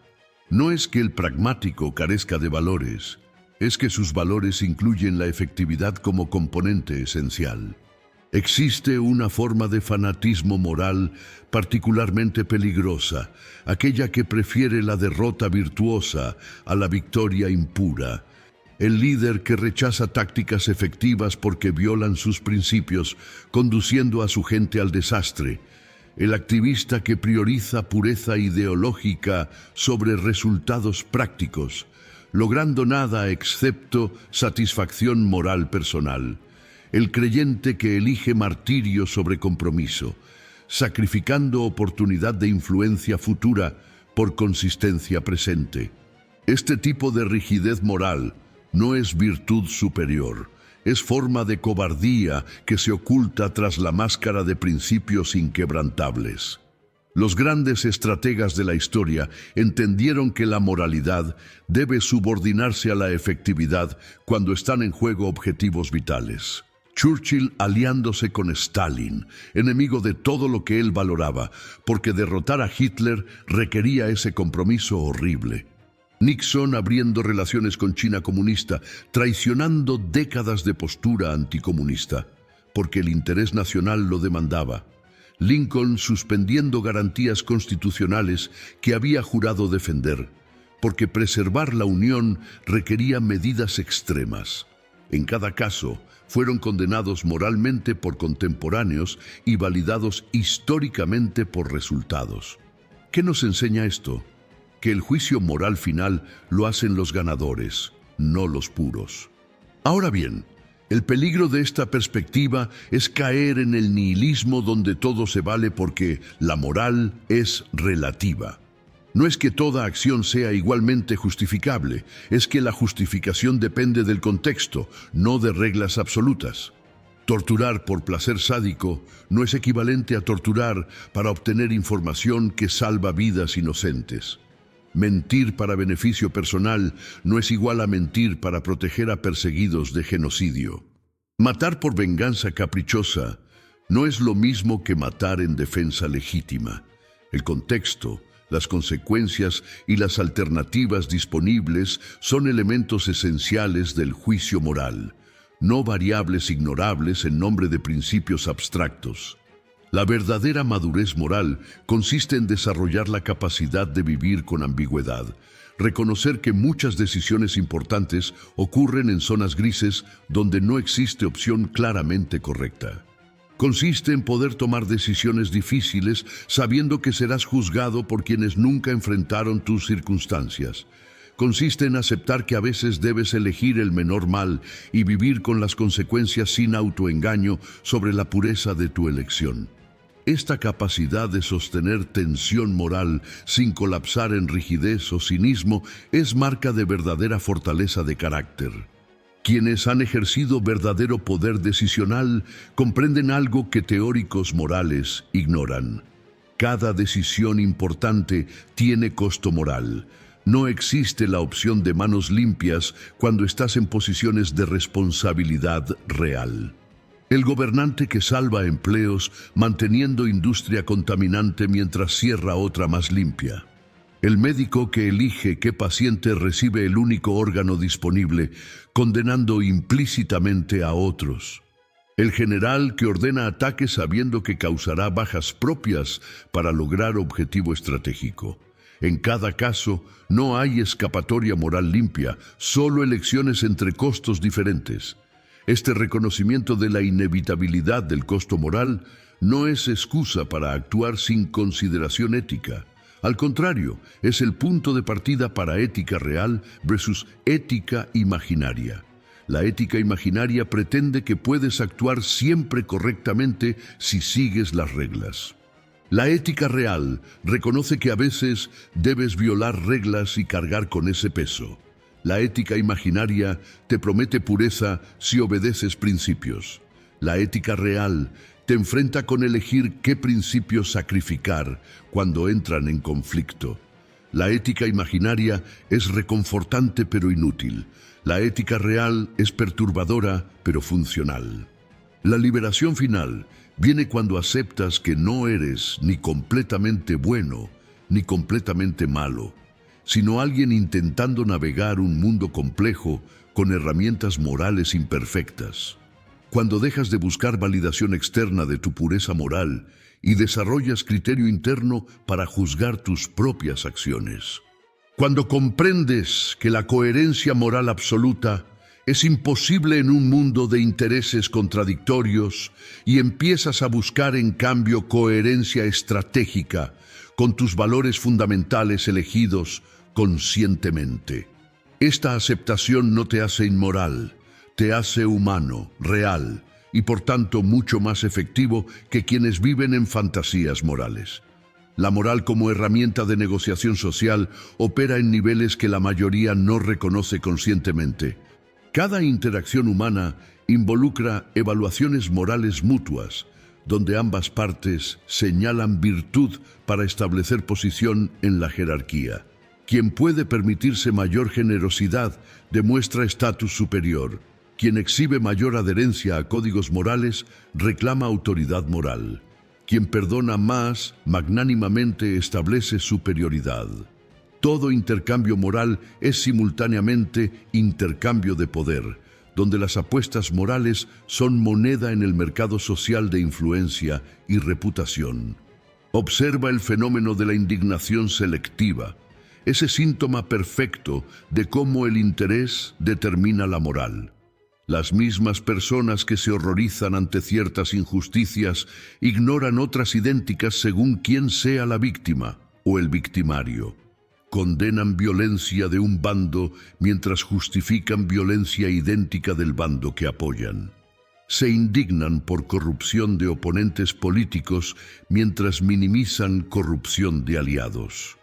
No es que el pragmático carezca de valores, es que sus valores incluyen la efectividad como componente esencial. Existe una forma de fanatismo moral particularmente peligrosa, aquella que prefiere la derrota virtuosa a la victoria impura. El líder que rechaza tácticas efectivas porque violan sus principios, conduciendo a su gente al desastre. El activista que prioriza pureza ideológica sobre resultados prácticos, logrando nada excepto satisfacción moral personal. El creyente que elige martirio sobre compromiso, sacrificando oportunidad de influencia futura por consistencia presente. Este tipo de rigidez moral no es virtud superior, es forma de cobardía que se oculta tras la máscara de principios inquebrantables. Los grandes estrategas de la historia entendieron que la moralidad debe subordinarse a la efectividad cuando están en juego objetivos vitales. Churchill aliándose con Stalin, enemigo de todo lo que él valoraba, porque derrotar a Hitler requería ese compromiso horrible. Nixon abriendo relaciones con China comunista, traicionando décadas de postura anticomunista, porque el interés nacional lo demandaba. Lincoln suspendiendo garantías constitucionales que había jurado defender, porque preservar la unión requería medidas extremas. En cada caso, fueron condenados moralmente por contemporáneos y validados históricamente por resultados. ¿Qué nos enseña esto? Que el juicio moral final lo hacen los ganadores, no los puros. Ahora bien, el peligro de esta perspectiva es caer en el nihilismo donde todo se vale porque la moral es relativa. No es que toda acción sea igualmente justificable, es que la justificación depende del contexto, no de reglas absolutas. Torturar por placer sádico no es equivalente a torturar para obtener información que salva vidas inocentes. Mentir para beneficio personal no es igual a mentir para proteger a perseguidos de genocidio. Matar por venganza caprichosa no es lo mismo que matar en defensa legítima. El contexto, las consecuencias y las alternativas disponibles son elementos esenciales del juicio moral, no variables ignorables en nombre de principios abstractos. La verdadera madurez moral consiste en desarrollar la capacidad de vivir con ambigüedad, reconocer que muchas decisiones importantes ocurren en zonas grises donde no existe opción claramente correcta. Consiste en poder tomar decisiones difíciles sabiendo que serás juzgado por quienes nunca enfrentaron tus circunstancias. Consiste en aceptar que a veces debes elegir el menor mal y vivir con las consecuencias sin autoengaño sobre la pureza de tu elección. Esta capacidad de sostener tensión moral sin colapsar en rigidez o cinismo es marca de verdadera fortaleza de carácter. Quienes han ejercido verdadero poder decisional comprenden algo que teóricos morales ignoran. Cada decisión importante tiene costo moral. No existe la opción de manos limpias cuando estás en posiciones de responsabilidad real. El gobernante que salva empleos manteniendo industria contaminante mientras cierra otra más limpia. El médico que elige qué paciente recibe el único órgano disponible, condenando implícitamente a otros. El general que ordena ataques sabiendo que causará bajas propias para lograr objetivo estratégico. En cada caso, no hay escapatoria moral limpia, solo elecciones entre costos diferentes. Este reconocimiento de la inevitabilidad del costo moral no es excusa para actuar sin consideración ética. Al contrario, es el punto de partida para ética real versus ética imaginaria. La ética imaginaria pretende que puedes actuar siempre correctamente si sigues las reglas. La ética real reconoce que a veces debes violar reglas y cargar con ese peso. La ética imaginaria te promete pureza si obedeces principios. La ética real te enfrenta con elegir qué principios sacrificar cuando entran en conflicto. La ética imaginaria es reconfortante pero inútil. La ética real es perturbadora pero funcional. La liberación final viene cuando aceptas que no eres ni completamente bueno ni completamente malo, sino alguien intentando navegar un mundo complejo con herramientas morales imperfectas. Cuando dejas de buscar validación externa de tu pureza moral y desarrollas criterio interno para juzgar tus propias acciones. Cuando comprendes que la coherencia moral absoluta es imposible en un mundo de intereses contradictorios y empiezas a buscar en cambio coherencia estratégica con tus valores fundamentales elegidos conscientemente. Esta aceptación no te hace inmoral, te hace humano, real, y por tanto mucho más efectivo que quienes viven en fantasías morales. La moral como herramienta de negociación social opera en niveles que la mayoría no reconoce conscientemente. Cada interacción humana involucra evaluaciones morales mutuas, donde ambas partes señalan virtud para establecer posición en la jerarquía. Quien puede permitirse mayor generosidad demuestra estatus superior. Quien exhibe mayor adherencia a códigos morales reclama autoridad moral. Quien perdona más magnánimamente establece superioridad. Todo intercambio moral es simultáneamente intercambio de poder, donde las apuestas morales son moneda en el mercado social de influencia y reputación. Observa el fenómeno de la indignación selectiva, ese síntoma perfecto de cómo el interés determina la moral. Las mismas personas que se horrorizan ante ciertas injusticias ignoran otras idénticas según quién sea la víctima o el victimario. Condenan violencia de un bando mientras justifican violencia idéntica del bando que apoyan. Se indignan por corrupción de oponentes políticos mientras minimizan corrupción de aliados.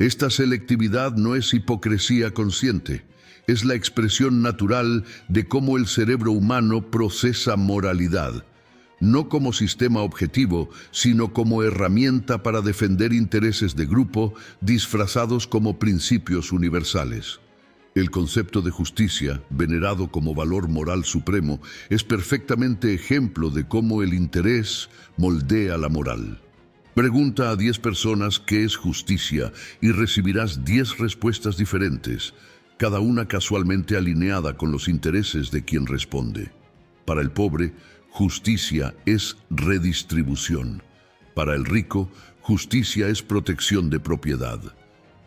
Esta selectividad no es hipocresía consciente, es la expresión natural de cómo el cerebro humano procesa moralidad, no como sistema objetivo, sino como herramienta para defender intereses de grupo disfrazados como principios universales. El concepto de justicia, venerado como valor moral supremo, es perfectamente ejemplo de cómo el interés moldea la moral. Pregunta a 10 personas qué es justicia y recibirás 10 respuestas diferentes, cada una casualmente alineada con los intereses de quien responde. Para el pobre, justicia es redistribución. Para el rico, justicia es protección de propiedad.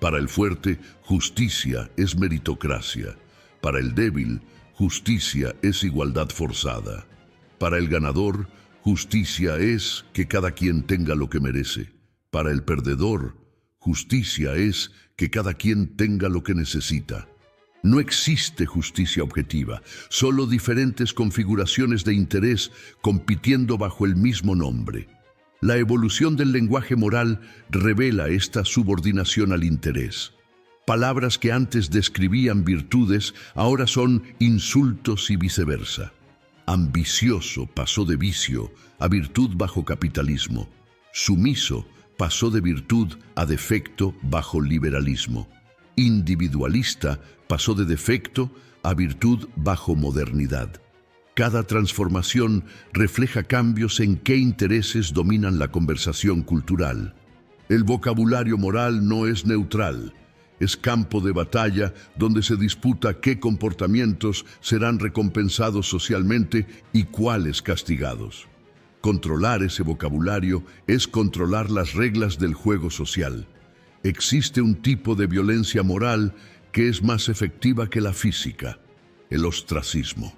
Para el fuerte, justicia es meritocracia. Para el débil, justicia es igualdad forzada. Para el ganador, justicia es que cada quien tenga lo que merece. Para el perdedor, justicia es que cada quien tenga lo que necesita. No existe justicia objetiva, solo diferentes configuraciones de interés compitiendo bajo el mismo nombre. La evolución del lenguaje moral revela esta subordinación al interés. Palabras que antes describían virtudes ahora son insultos y viceversa. Ambicioso pasó de vicio a virtud bajo capitalismo. Sumiso pasó de virtud a defecto bajo liberalismo. Individualista pasó de defecto a virtud bajo modernidad. Cada transformación refleja cambios en qué intereses dominan la conversación cultural. El vocabulario moral no es neutral, es campo de batalla donde se disputa qué comportamientos serán recompensados socialmente y cuáles castigados. Controlar ese vocabulario es controlar las reglas del juego social. Existe un tipo de violencia moral que es más efectiva que la física, el ostracismo.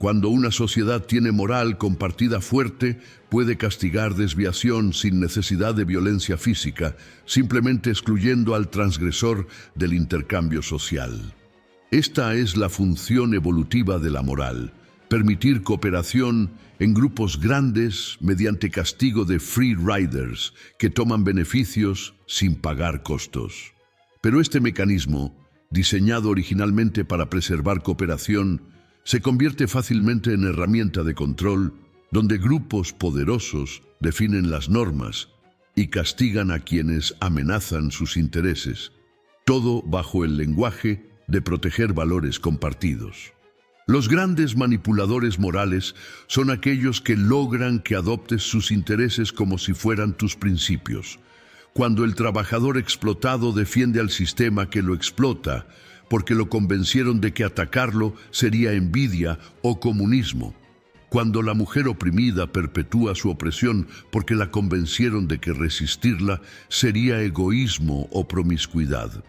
Cuando una sociedad tiene moral compartida fuerte, puede castigar desviación sin necesidad de violencia física, simplemente excluyendo al transgresor del intercambio social. Esta es la función evolutiva de la moral, permitir cooperación en grupos grandes mediante castigo de free riders que toman beneficios sin pagar costos. Pero este mecanismo, diseñado originalmente para preservar cooperación, se convierte fácilmente en herramienta de control, donde grupos poderosos definen las normas y castigan a quienes amenazan sus intereses, todo bajo el lenguaje de proteger valores compartidos. Los grandes manipuladores morales son aquellos que logran que adoptes sus intereses como si fueran tus principios. Cuando el trabajador explotado defiende al sistema que lo explota, porque lo convencieron de que atacarlo sería envidia o comunismo. Cuando la mujer oprimida perpetúa su opresión porque la convencieron de que resistirla sería egoísmo o promiscuidad.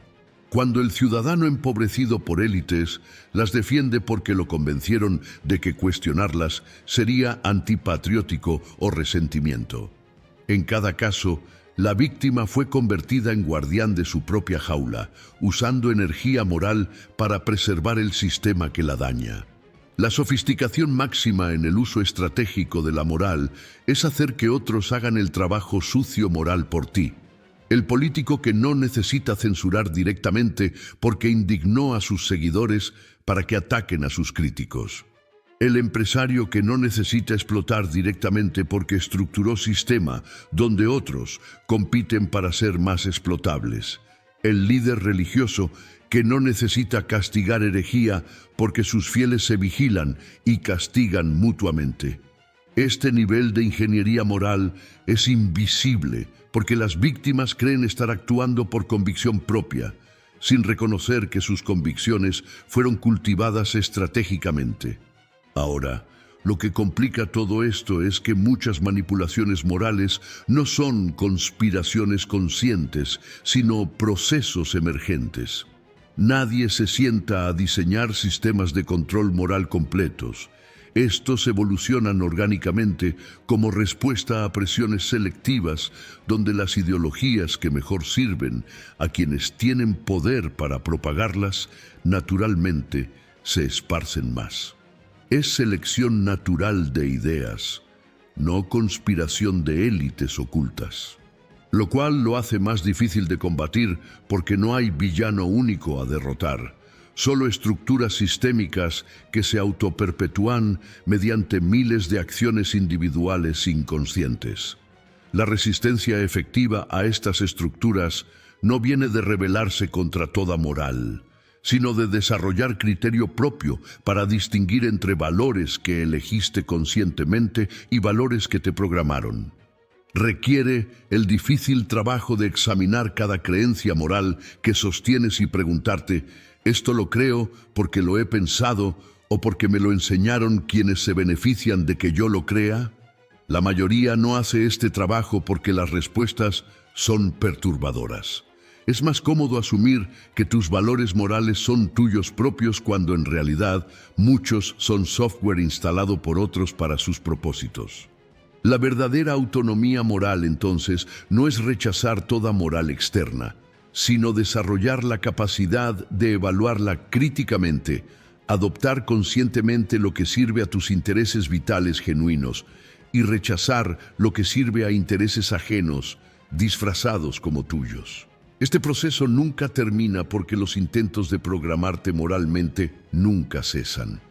Cuando el ciudadano empobrecido por élites las defiende porque lo convencieron de que cuestionarlas sería antipatriótico o resentimiento. En cada caso, La víctima fue convertida en guardián de su propia jaula, usando energía moral para preservar el sistema que la daña. La sofisticación máxima en el uso estratégico de la moral es hacer que otros hagan el trabajo sucio moral por ti. El político que no necesita censurar directamente porque indignó a sus seguidores para que ataquen a sus críticos. El empresario que no necesita explotar directamente porque estructuró sistema donde otros compiten para ser más explotables. El líder religioso que no necesita castigar herejía porque sus fieles se vigilan y castigan mutuamente. Este nivel de ingeniería moral es invisible porque las víctimas creen estar actuando por convicción propia, sin reconocer que sus convicciones fueron cultivadas estratégicamente. Ahora, lo que complica todo esto es que muchas manipulaciones morales no son conspiraciones conscientes, sino procesos emergentes. Nadie se sienta a diseñar sistemas de control moral completos. Estos evolucionan orgánicamente como respuesta a presiones selectivas, donde las ideologías que mejor sirven a quienes tienen poder para propagarlas, naturalmente se esparcen más. Es selección natural de ideas, no conspiración de élites ocultas. Lo cual lo hace más difícil de combatir porque no hay villano único a derrotar, solo estructuras sistémicas que se autoperpetúan mediante miles de acciones individuales inconscientes. La resistencia efectiva a estas estructuras no viene de rebelarse contra toda moral, sino de desarrollar criterio propio para distinguir entre valores que elegiste conscientemente y valores que te programaron. Requiere el difícil trabajo de examinar cada creencia moral que sostienes y preguntarte, ¿esto lo creo porque lo he pensado o porque me lo enseñaron quienes se benefician de que yo lo crea? La mayoría no hace este trabajo porque las respuestas son perturbadoras. Es más cómodo asumir que tus valores morales son tuyos propios cuando en realidad muchos son software instalado por otros para sus propósitos. La verdadera autonomía moral, entonces, no es rechazar toda moral externa, sino desarrollar la capacidad de evaluarla críticamente, adoptar conscientemente lo que sirve a tus intereses vitales genuinos y rechazar lo que sirve a intereses ajenos, disfrazados como tuyos. Este proceso nunca termina porque los intentos de programarte moralmente nunca cesan.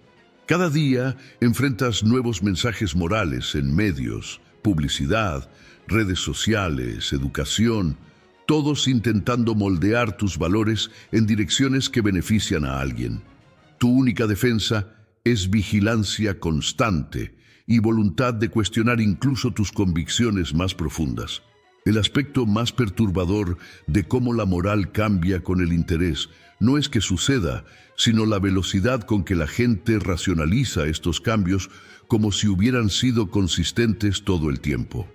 Cada día enfrentas nuevos mensajes morales en medios, publicidad, redes sociales, educación, todos intentando moldear tus valores en direcciones que benefician a alguien. Tu única defensa es vigilancia constante y voluntad de cuestionar incluso tus convicciones más profundas. El aspecto más perturbador de cómo la moral cambia con el interés no es que suceda, sino la velocidad con que la gente racionaliza estos cambios como si hubieran sido consistentes todo el tiempo.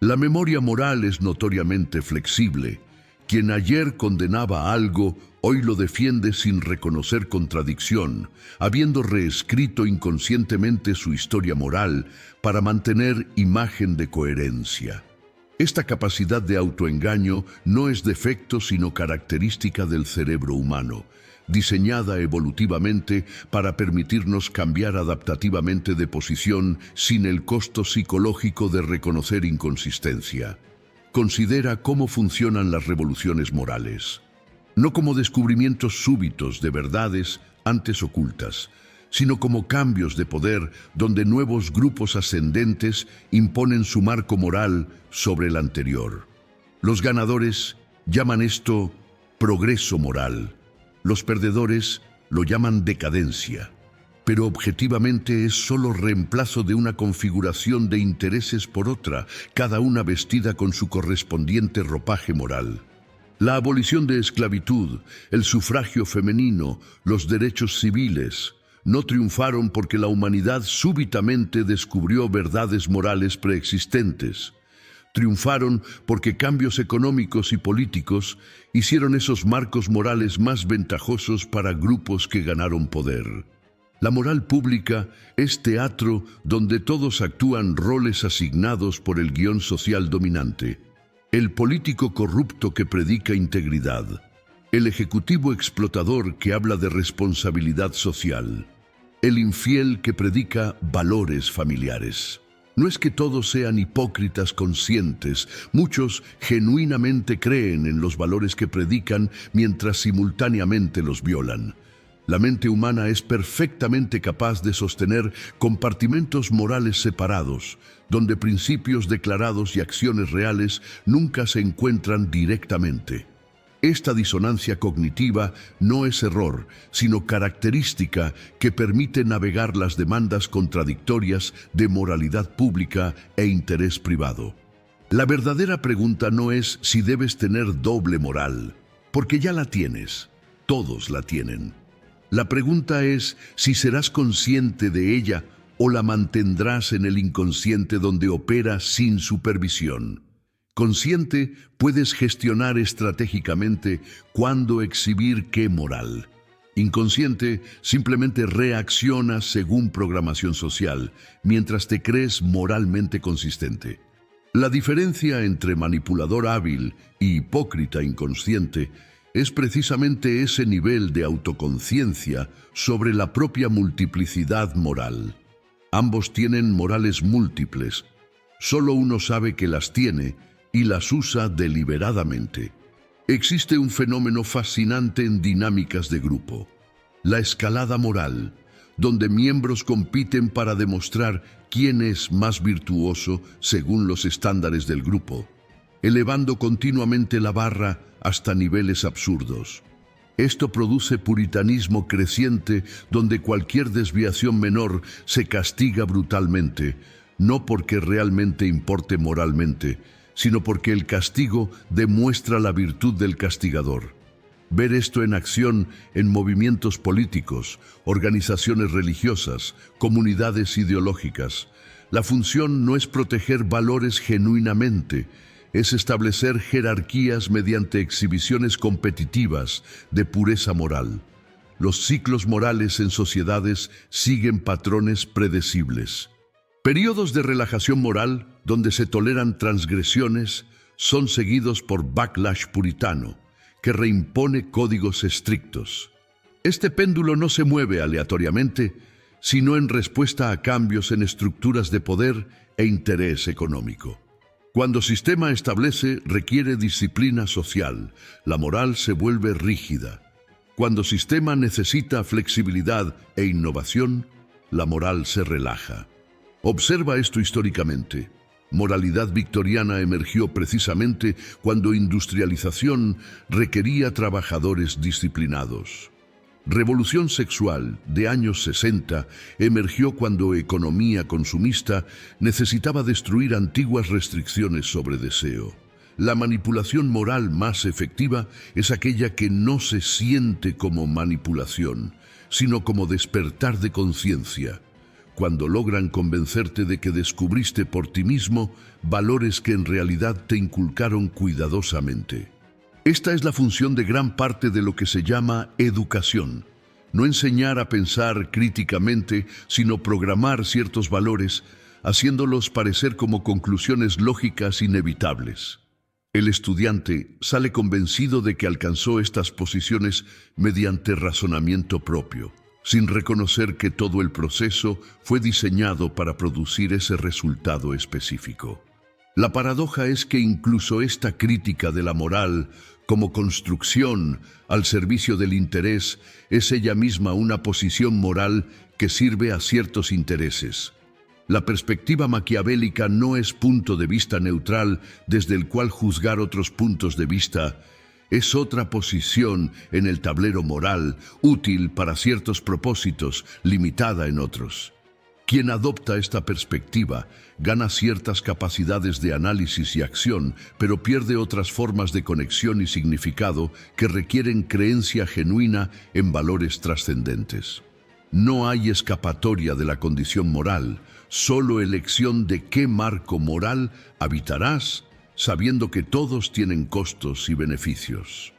La memoria moral es notoriamente flexible. Quien ayer condenaba algo, hoy lo defiende sin reconocer contradicción, habiendo reescrito inconscientemente su historia moral para mantener imagen de coherencia. Esta capacidad de autoengaño no es defecto sino característica del cerebro humano, diseñada evolutivamente para permitirnos cambiar adaptativamente de posición sin el costo psicológico de reconocer inconsistencia. Considera cómo funcionan las revoluciones morales, no como descubrimientos súbitos de verdades antes ocultas, sino como cambios de poder donde nuevos grupos ascendentes imponen su marco moral sobre el anterior. Los ganadores llaman esto progreso moral. Los perdedores lo llaman decadencia. Pero objetivamente es solo reemplazo de una configuración de intereses por otra, cada una vestida con su correspondiente ropaje moral. La abolición de esclavitud, el sufragio femenino, los derechos civiles, no triunfaron porque la humanidad súbitamente descubrió verdades morales preexistentes. Triunfaron porque cambios económicos y políticos hicieron esos marcos morales más ventajosos para grupos que ganaron poder. La moral pública es teatro donde todos actúan roles asignados por el guión social dominante. el político corrupto que predica integridad, el ejecutivo explotador que habla de responsabilidad social, el infiel que predica valores familiares. No es que todos sean hipócritas conscientes, muchos genuinamente creen en los valores que predican mientras simultáneamente los violan. La mente humana es perfectamente capaz de sostener compartimentos morales separados, donde principios declarados y acciones reales nunca se encuentran directamente. Esta disonancia cognitiva no es error, sino característica que permite navegar las demandas contradictorias de moralidad pública e interés privado. La verdadera pregunta no es si debes tener doble moral, porque ya la tienes, todos la tienen. La pregunta es si serás consciente de ella o la mantendrás en el inconsciente donde opera sin supervisión. Consciente, puedes gestionar estratégicamente cuándo exhibir qué moral. Inconsciente, simplemente reaccionas según programación social, mientras te crees moralmente consistente. La diferencia entre manipulador hábil y hipócrita inconsciente es precisamente ese nivel de autoconciencia sobre la propia multiplicidad moral. Ambos tienen morales múltiples. Solo uno sabe que las tiene y las usa deliberadamente. Existe un fenómeno fascinante en dinámicas de grupo, la escalada moral, donde miembros compiten para demostrar quién es más virtuoso según los estándares del grupo, elevando continuamente la barra hasta niveles absurdos. Esto produce puritanismo creciente donde cualquier desviación menor se castiga brutalmente, no porque realmente importe moralmente, sino porque el castigo demuestra la virtud del castigador. Ver esto en acción en movimientos políticos, organizaciones religiosas, comunidades ideológicas. La función no es proteger valores genuinamente, es establecer jerarquías mediante exhibiciones competitivas de pureza moral. Los ciclos morales en sociedades siguen patrones predecibles. Períodos de relajación moral, donde se toleran transgresiones, son seguidos por backlash puritano, que reimpone códigos estrictos. Este péndulo no se mueve aleatoriamente, sino en respuesta a cambios en estructuras de poder e interés económico. Cuando sistema establece, requiere disciplina social, la moral se vuelve rígida. Cuando sistema necesita flexibilidad e innovación, la moral se relaja. Observa esto históricamente. Moralidad victoriana emergió precisamente cuando industrialización requería trabajadores disciplinados. Revolución sexual de años 60 emergió cuando economía consumista necesitaba destruir antiguas restricciones sobre deseo. La manipulación moral más efectiva es aquella que no se siente como manipulación, sino como despertar de conciencia, cuando logran convencerte de que descubriste por ti mismo valores que en realidad te inculcaron cuidadosamente. Esta es la función de gran parte de lo que se llama educación. No enseñar a pensar críticamente, sino programar ciertos valores, haciéndolos parecer como conclusiones lógicas inevitables. El estudiante sale convencido de que alcanzó estas posiciones mediante razonamiento propio, sin reconocer que todo el proceso fue diseñado para producir ese resultado específico. La paradoja es que incluso esta crítica de la moral como construcción al servicio del interés es ella misma una posición moral que sirve a ciertos intereses. La perspectiva maquiavélica no es punto de vista neutral desde el cual juzgar otros puntos de vista. Es otra posición en el tablero moral, útil para ciertos propósitos, limitada en otros. Quien adopta esta perspectiva gana ciertas capacidades de análisis y acción, pero pierde otras formas de conexión y significado que requieren creencia genuina en valores trascendentes. No hay escapatoria de la condición moral, solo elección de qué marco moral habitarás, sabiendo que todos tienen costos y beneficios.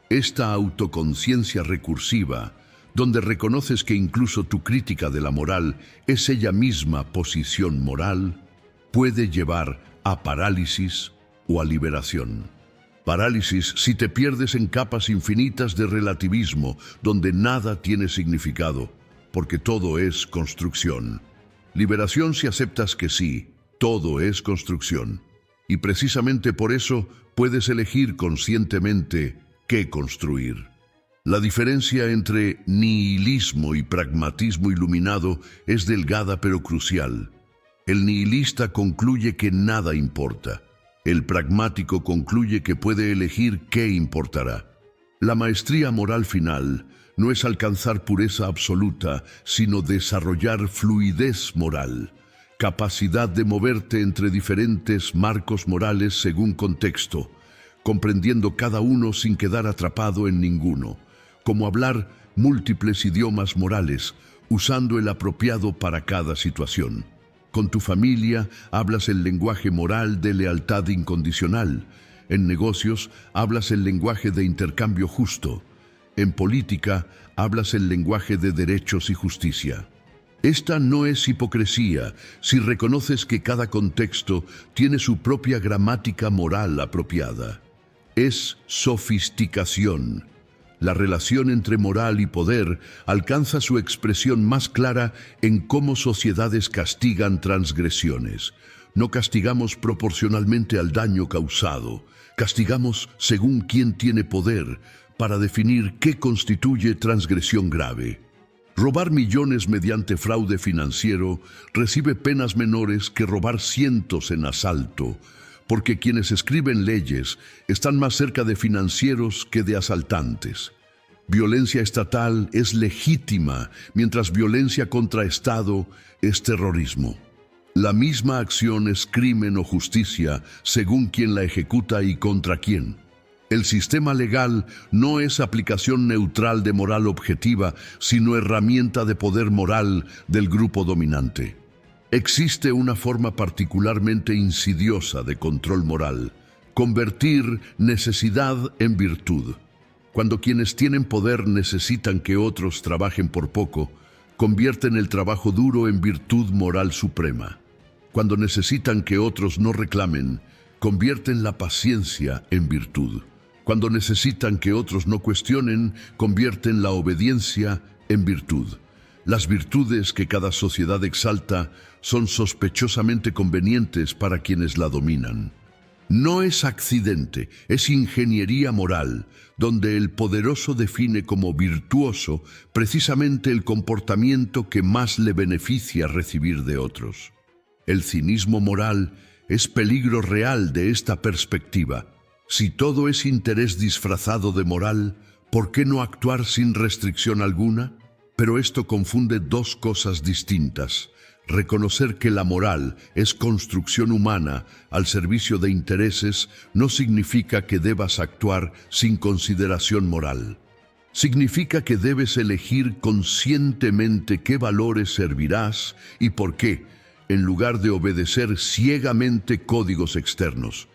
Esta autoconciencia recursiva, donde reconoces que incluso tu crítica de la moral es ella misma posición moral, puede llevar a parálisis o a liberación. Parálisis si te pierdes en capas infinitas de relativismo donde nada tiene significado, porque todo es construcción. Liberación si aceptas que sí, todo es construcción. Y precisamente por eso puedes elegir conscientemente qué construir. La diferencia entre nihilismo y pragmatismo iluminado es delgada pero crucial. El nihilista concluye que nada importa. El pragmático concluye que puede elegir qué importará. La maestría moral final no es alcanzar pureza absoluta, sino desarrollar fluidez moral, capacidad de moverte entre diferentes marcos morales según contexto, comprendiendo cada uno sin quedar atrapado en ninguno, como hablar múltiples idiomas morales, usando el apropiado para cada situación. Con tu familia hablas el lenguaje moral de lealtad incondicional. En negocios hablas el lenguaje de intercambio justo. En política hablas el lenguaje de derechos y justicia. Esta no es hipocresía si reconoces que cada contexto tiene su propia gramática moral apropiada. Es sofisticación. La relación entre moral y poder alcanza su expresión más clara en cómo sociedades castigan transgresiones. No castigamos proporcionalmente al daño causado, castigamos según quién tiene poder para definir qué constituye transgresión grave. Robar millones mediante fraude financiero recibe penas menores que robar cientos en asalto, porque quienes escriben leyes están más cerca de financieros que de asaltantes. Violencia estatal es legítima, mientras violencia contra Estado es terrorismo. La misma acción es crimen o justicia según quien la ejecuta y contra quién. El sistema legal no es aplicación neutral de moral objetiva, sino herramienta de poder moral del grupo dominante. Existe una forma particularmente insidiosa de control moral: convertir necesidad en virtud. Cuando quienes tienen poder necesitan que otros trabajen por poco, convierten el trabajo duro en virtud moral suprema. Cuando necesitan que otros no reclamen, convierten la paciencia en virtud. Cuando necesitan que otros no cuestionen, convierten la obediencia en virtud. Las virtudes que cada sociedad exalta son sospechosamente convenientes para quienes la dominan. No es accidente, es ingeniería moral, donde el poderoso define como virtuoso precisamente el comportamiento que más le beneficia recibir de otros. El cinismo moral es peligro real de esta perspectiva. Si todo es interés disfrazado de moral, ¿por qué no actuar sin restricción alguna? Pero esto confunde dos cosas distintas. Reconocer que la moral es construcción humana al servicio de intereses no significa que debas actuar sin consideración moral. Significa que debes elegir conscientemente qué valores servirás y por qué, en lugar de obedecer ciegamente códigos externos.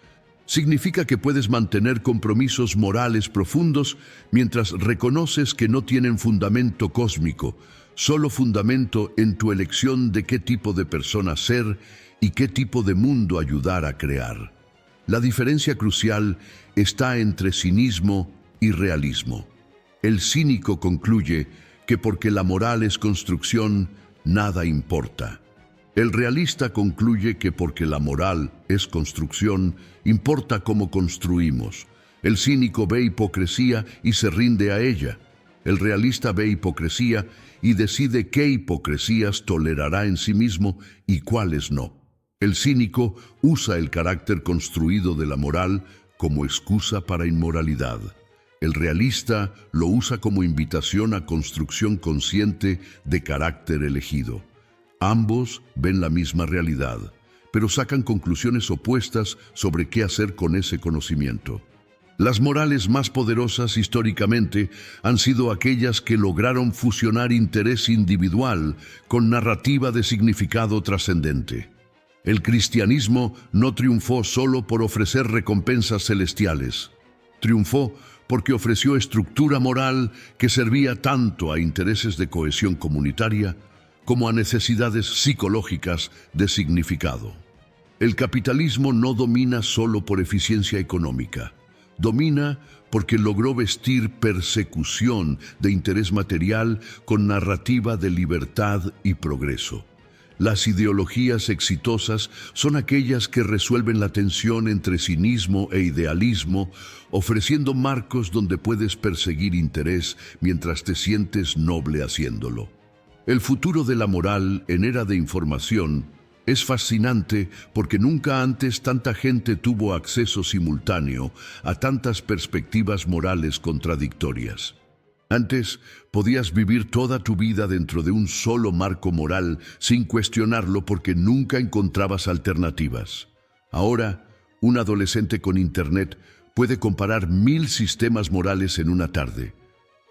Significa que puedes mantener compromisos morales profundos mientras reconoces que no tienen fundamento cósmico, solo fundamento en tu elección de qué tipo de persona ser y qué tipo de mundo ayudar a crear. La diferencia crucial está entre cinismo y realismo. El cínico concluye que porque la moral es construcción, nada importa. El realista concluye que porque la moral es construcción, importa cómo construimos. El cínico ve hipocresía y se rinde a ella. El realista ve hipocresía y decide qué hipocresías tolerará en sí mismo y cuáles no. El cínico usa el carácter construido de la moral como excusa para inmoralidad. El realista lo usa como invitación a construcción consciente de carácter elegido. Ambos ven la misma realidad, pero sacan conclusiones opuestas sobre qué hacer con ese conocimiento. Las morales más poderosas históricamente han sido aquellas que lograron fusionar interés individual con narrativa de significado trascendente. El cristianismo no triunfó solo por ofrecer recompensas celestiales. Triunfó porque ofreció estructura moral que servía tanto a intereses de cohesión comunitaria como a necesidades psicológicas de significado. El capitalismo no domina solo por eficiencia económica. Domina porque logró vestir persecución de interés material con narrativa de libertad y progreso. Las ideologías exitosas son aquellas que resuelven la tensión entre cinismo e idealismo, ofreciendo marcos donde puedes perseguir interés mientras te sientes noble haciéndolo. El futuro de la moral en era de información es fascinante porque nunca antes tanta gente tuvo acceso simultáneo a tantas perspectivas morales contradictorias. Antes podías vivir toda tu vida dentro de un solo marco moral sin cuestionarlo porque nunca encontrabas alternativas. Ahora, un adolescente con Internet puede comparar 1000 sistemas morales en una tarde.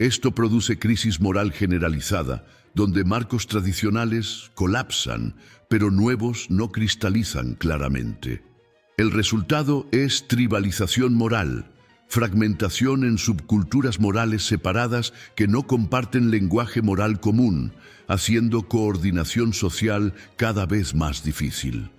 Esto produce crisis moral generalizada, donde marcos tradicionales colapsan, pero nuevos no cristalizan claramente. El resultado es tribalización moral, fragmentación en subculturas morales separadas que no comparten lenguaje moral común, haciendo coordinación social cada vez más difícil.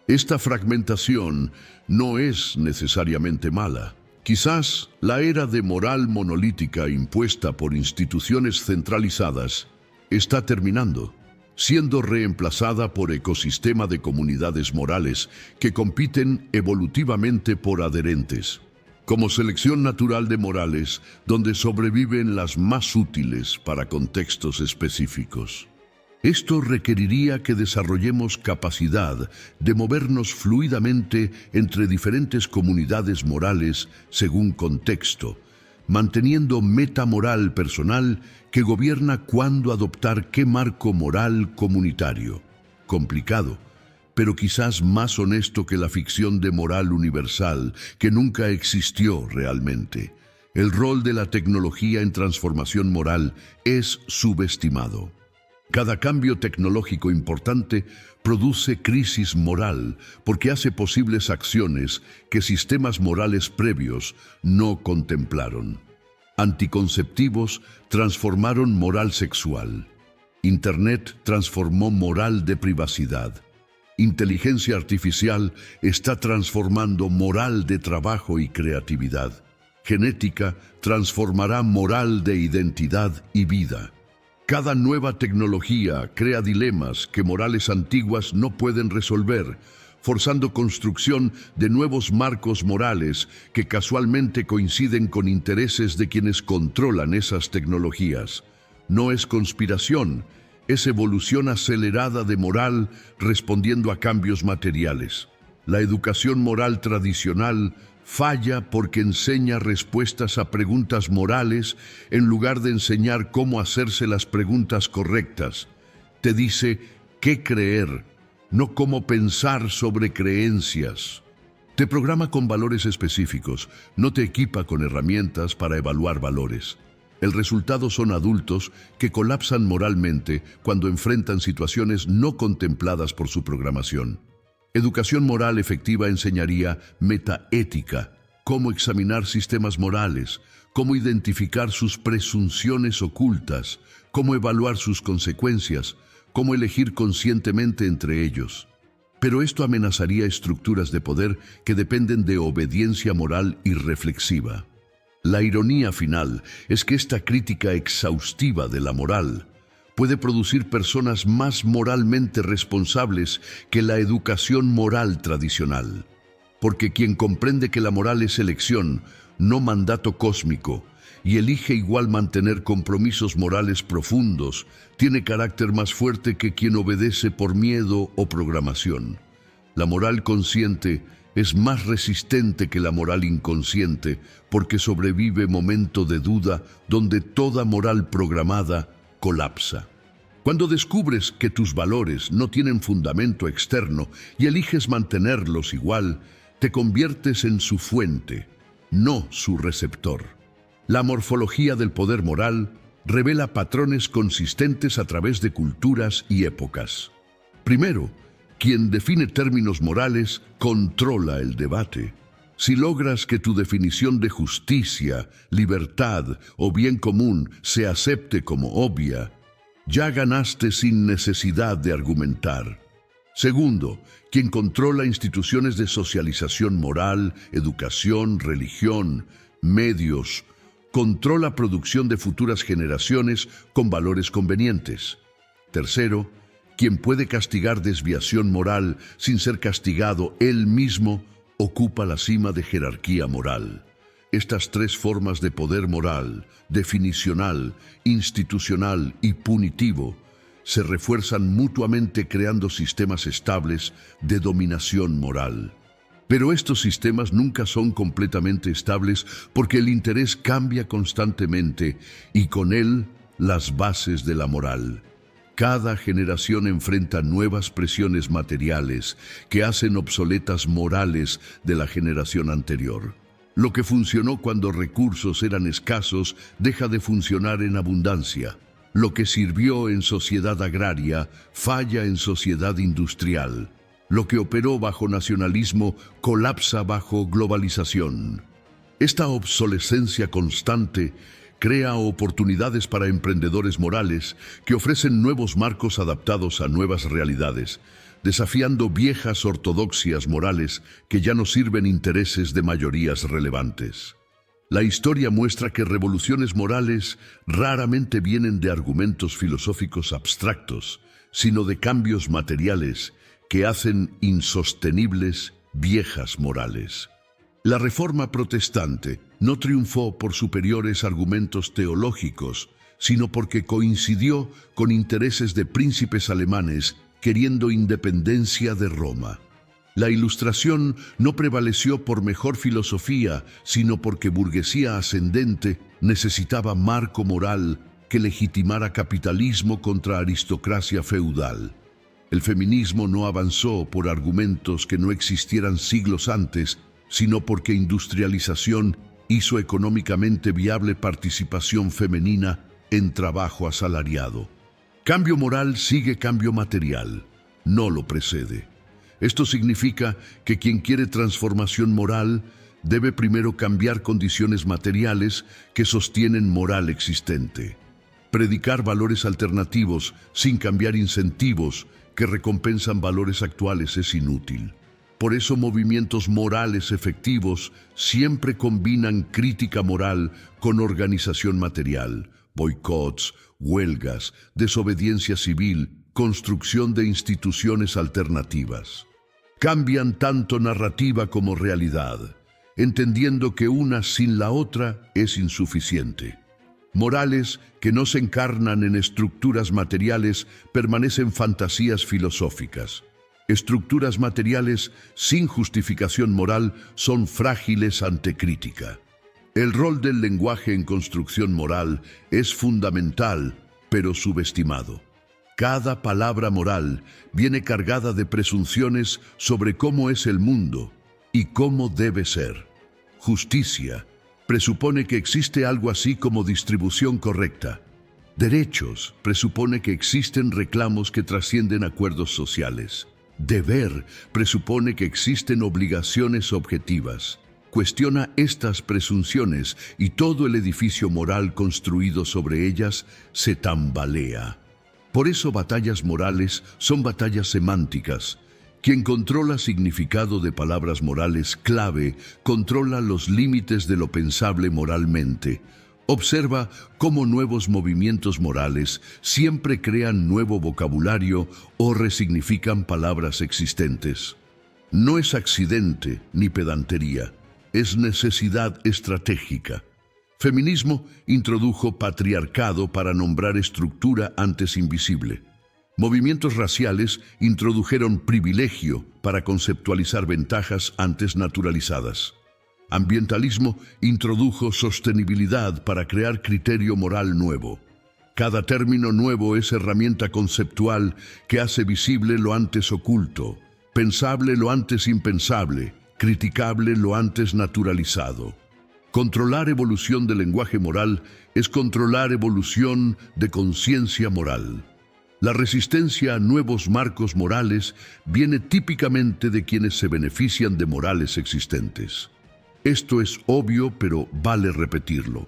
Esta fragmentación no es necesariamente mala. Quizás la era de moral monolítica impuesta por instituciones centralizadas está terminando, siendo reemplazada por ecosistema de comunidades morales que compiten evolutivamente por adherentes, como selección natural de morales donde sobreviven las más útiles para contextos específicos. Esto requeriría que desarrollemos capacidad de movernos fluidamente entre diferentes comunidades morales según contexto, manteniendo meta moral personal que gobierna cuándo adoptar qué marco moral comunitario. Complicado, pero quizás más honesto que la ficción de moral universal que nunca existió realmente. El rol de la tecnología en transformación moral es subestimado. Cada cambio tecnológico importante produce crisis moral porque hace posibles acciones que sistemas morales previos no contemplaron. Anticonceptivos transformaron moral sexual. Internet transformó moral de privacidad. Inteligencia artificial está transformando moral de trabajo y creatividad. Genética transformará moral de identidad y vida. Cada nueva tecnología crea dilemas que morales antiguas no pueden resolver, forzando construcción de nuevos marcos morales que casualmente coinciden con intereses de quienes controlan esas tecnologías. No es conspiración, es evolución acelerada de moral respondiendo a cambios materiales. La educación moral tradicional falla porque enseña respuestas a preguntas morales en lugar de enseñar cómo hacerse las preguntas correctas. Te dice qué creer, no cómo pensar sobre creencias. Te programa con valores específicos, no te equipa con herramientas para evaluar valores. El resultado son adultos que colapsan moralmente cuando enfrentan situaciones no contempladas por su programación. Educación moral efectiva enseñaría metaética, cómo examinar sistemas morales, cómo identificar sus presunciones ocultas, cómo evaluar sus consecuencias, cómo elegir conscientemente entre ellos. Pero esto amenazaría estructuras de poder que dependen de obediencia moral irreflexiva. La ironía final es que esta crítica exhaustiva de la moral puede producir personas más moralmente responsables que la educación moral tradicional. Porque quien comprende que la moral es elección, no mandato cósmico, y elige igual mantener compromisos morales profundos, tiene carácter más fuerte que quien obedece por miedo o programación. La moral consciente es más resistente que la moral inconsciente porque sobrevive momento de duda donde toda moral programada colapsa. Cuando descubres que tus valores no tienen fundamento externo y eliges mantenerlos igual, te conviertes en su fuente, no su receptor. La morfología del poder moral revela patrones consistentes a través de culturas y épocas. Primero, quien define términos morales controla el debate. Si logras que tu definición de justicia, libertad o bien común se acepte como obvia, ya ganaste sin necesidad de argumentar. Segundo, quien controla instituciones de socialización moral, educación, religión, medios, controla producción de futuras generaciones con valores convenientes. Tercero, quien puede castigar desviación moral sin ser castigado él mismo, ocupa la cima de jerarquía moral. Estas tres formas de poder moral, definicional, institucional y punitivo, se refuerzan mutuamente creando sistemas estables de dominación moral. Pero estos sistemas nunca son completamente estables porque el interés cambia constantemente y con él las bases de la moral. Cada generación enfrenta nuevas presiones materiales que hacen obsoletas morales de la generación anterior. Lo que funcionó cuando recursos eran escasos deja de funcionar en abundancia. Lo que sirvió en sociedad agraria falla en sociedad industrial. Lo que operó bajo nacionalismo colapsa bajo globalización. Esta obsolescencia constante crea oportunidades para emprendedores morales que ofrecen nuevos marcos adaptados a nuevas realidades, desafiando viejas ortodoxias morales que ya no sirven intereses de mayorías relevantes. La historia muestra que revoluciones morales raramente vienen de argumentos filosóficos abstractos, sino de cambios materiales que hacen insostenibles viejas morales. La Reforma Protestante no triunfó por superiores argumentos teológicos, sino porque coincidió con intereses de príncipes alemanes queriendo independencia de Roma. La Ilustración no prevaleció por mejor filosofía, sino porque burguesía ascendente necesitaba marco moral que legitimara capitalismo contra aristocracia feudal. El feminismo no avanzó por argumentos que no existieran siglos antes, sino porque industrialización hizo económicamente viable participación femenina en trabajo asalariado. Cambio moral sigue cambio material, no lo precede. Esto significa que quien quiere transformación moral debe primero cambiar condiciones materiales que sostienen moral existente. Predicar valores alternativos sin cambiar incentivos que recompensan valores actuales es inútil. Por eso movimientos morales efectivos siempre combinan crítica moral con organización material, boicots, huelgas, desobediencia civil, construcción de instituciones alternativas. Cambian tanto narrativa como realidad, entendiendo que una sin la otra es insuficiente. Morales que no se encarnan en estructuras materiales permanecen fantasías filosóficas. Estructuras materiales sin justificación moral son frágiles ante crítica. El rol del lenguaje en construcción moral es fundamental, pero subestimado. Cada palabra moral viene cargada de presunciones sobre cómo es el mundo y cómo debe ser. Justicia presupone que existe algo así como distribución correcta. Derechos presupone que existen reclamos que trascienden acuerdos sociales. Deber presupone que existen obligaciones objetivas. Cuestiona estas presunciones y todo el edificio moral construido sobre ellas se tambalea. Por eso batallas morales son batallas semánticas. Quien controla significado de palabras morales clave, controla los límites de lo pensable moralmente. Observa cómo nuevos movimientos morales siempre crean nuevo vocabulario o resignifican palabras existentes. No es accidente ni pedantería, es necesidad estratégica. Feminismo introdujo patriarcado para nombrar estructura antes invisible. Movimientos raciales introdujeron privilegio para conceptualizar ventajas antes naturalizadas. Ambientalismo introdujo sostenibilidad para crear criterio moral nuevo. Cada término nuevo es herramienta conceptual que hace visible lo antes oculto, pensable lo antes impensable, criticable lo antes naturalizado. Controlar evolución del lenguaje moral es controlar evolución de conciencia moral. La resistencia a nuevos marcos morales viene típicamente de quienes se benefician de morales existentes. Esto es obvio, pero vale repetirlo.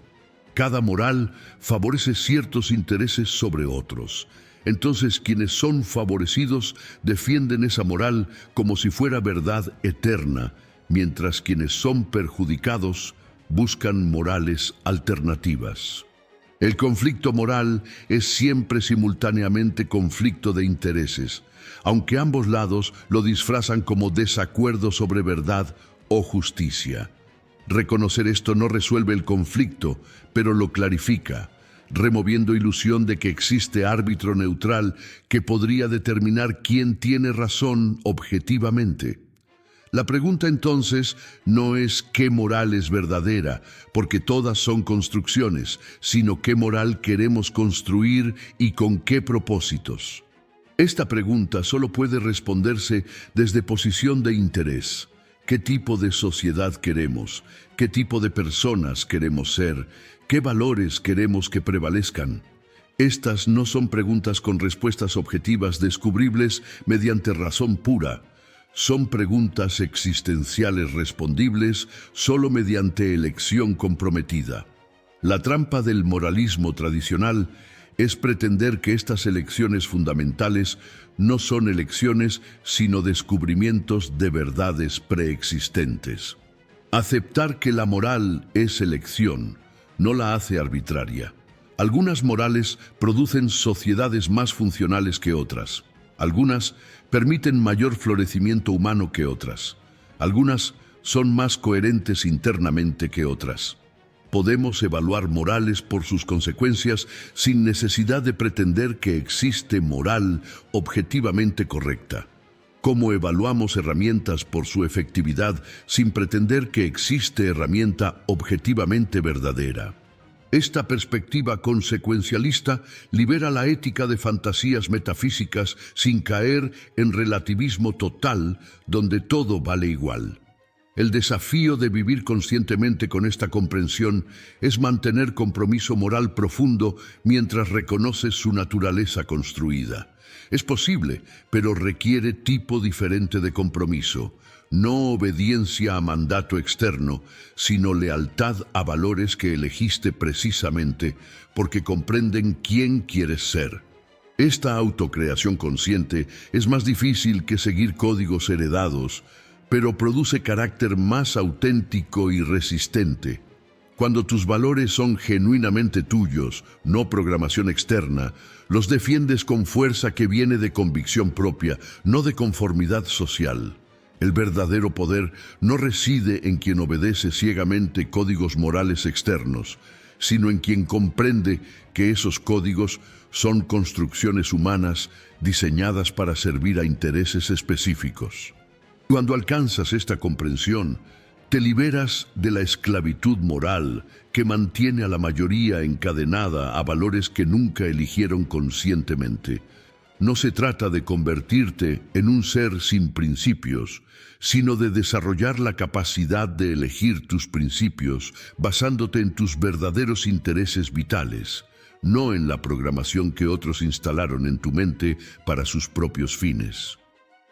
Cada moral favorece ciertos intereses sobre otros. Entonces quienes son favorecidos defienden esa moral como si fuera verdad eterna, mientras quienes son perjudicados buscan morales alternativas. El conflicto moral es siempre simultáneamente conflicto de intereses, aunque ambos lados lo disfrazan como desacuerdo sobre verdad o justicia. Reconocer esto no resuelve el conflicto, pero lo clarifica, removiendo ilusión de que existe árbitro neutral que podría determinar quién tiene razón objetivamente. La pregunta entonces no es qué moral es verdadera, porque todas son construcciones, sino qué moral queremos construir y con qué propósitos. Esta pregunta solo puede responderse desde posición de interés. ¿Qué tipo de sociedad queremos? ¿Qué tipo de personas queremos ser? ¿Qué valores queremos que prevalezcan? Estas no son preguntas con respuestas objetivas descubribles mediante razón pura. Son preguntas existenciales respondibles solo mediante elección comprometida. La trampa del moralismo tradicional es pretender que estas elecciones fundamentales no son elecciones, sino descubrimientos de verdades preexistentes. Aceptar que la moral es elección no la hace arbitraria. Algunas morales producen sociedades más funcionales que otras. Algunas permiten mayor florecimiento humano que otras. Algunas son más coherentes internamente que otras. Podemos evaluar morales por sus consecuencias sin necesidad de pretender que existe moral objetivamente correcta. Como evaluamos herramientas por su efectividad sin pretender que existe herramienta objetivamente verdadera. Esta perspectiva consecuencialista libera la ética de fantasías metafísicas sin caer en relativismo total donde todo vale igual. El desafío de vivir conscientemente con esta comprensión es mantener compromiso moral profundo mientras reconoces su naturaleza construida. Es posible, pero requiere tipo diferente de compromiso. No obediencia a mandato externo, sino lealtad a valores que elegiste precisamente porque comprenden quién quieres ser. Esta autocreación consciente es más difícil que seguir códigos heredados, pero produce carácter más auténtico y resistente. Cuando tus valores son genuinamente tuyos, no programación externa, los defiendes con fuerza que viene de convicción propia, no de conformidad social. El verdadero poder no reside en quien obedece ciegamente códigos morales externos, sino en quien comprende que esos códigos son construcciones humanas diseñadas para servir a intereses específicos. Cuando alcanzas esta comprensión, te liberas de la esclavitud moral que mantiene a la mayoría encadenada a valores que nunca eligieron conscientemente. No se trata de convertirte en un ser sin principios, sino de desarrollar la capacidad de elegir tus principios basándote en tus verdaderos intereses vitales, no en la programación que otros instalaron en tu mente para sus propios fines.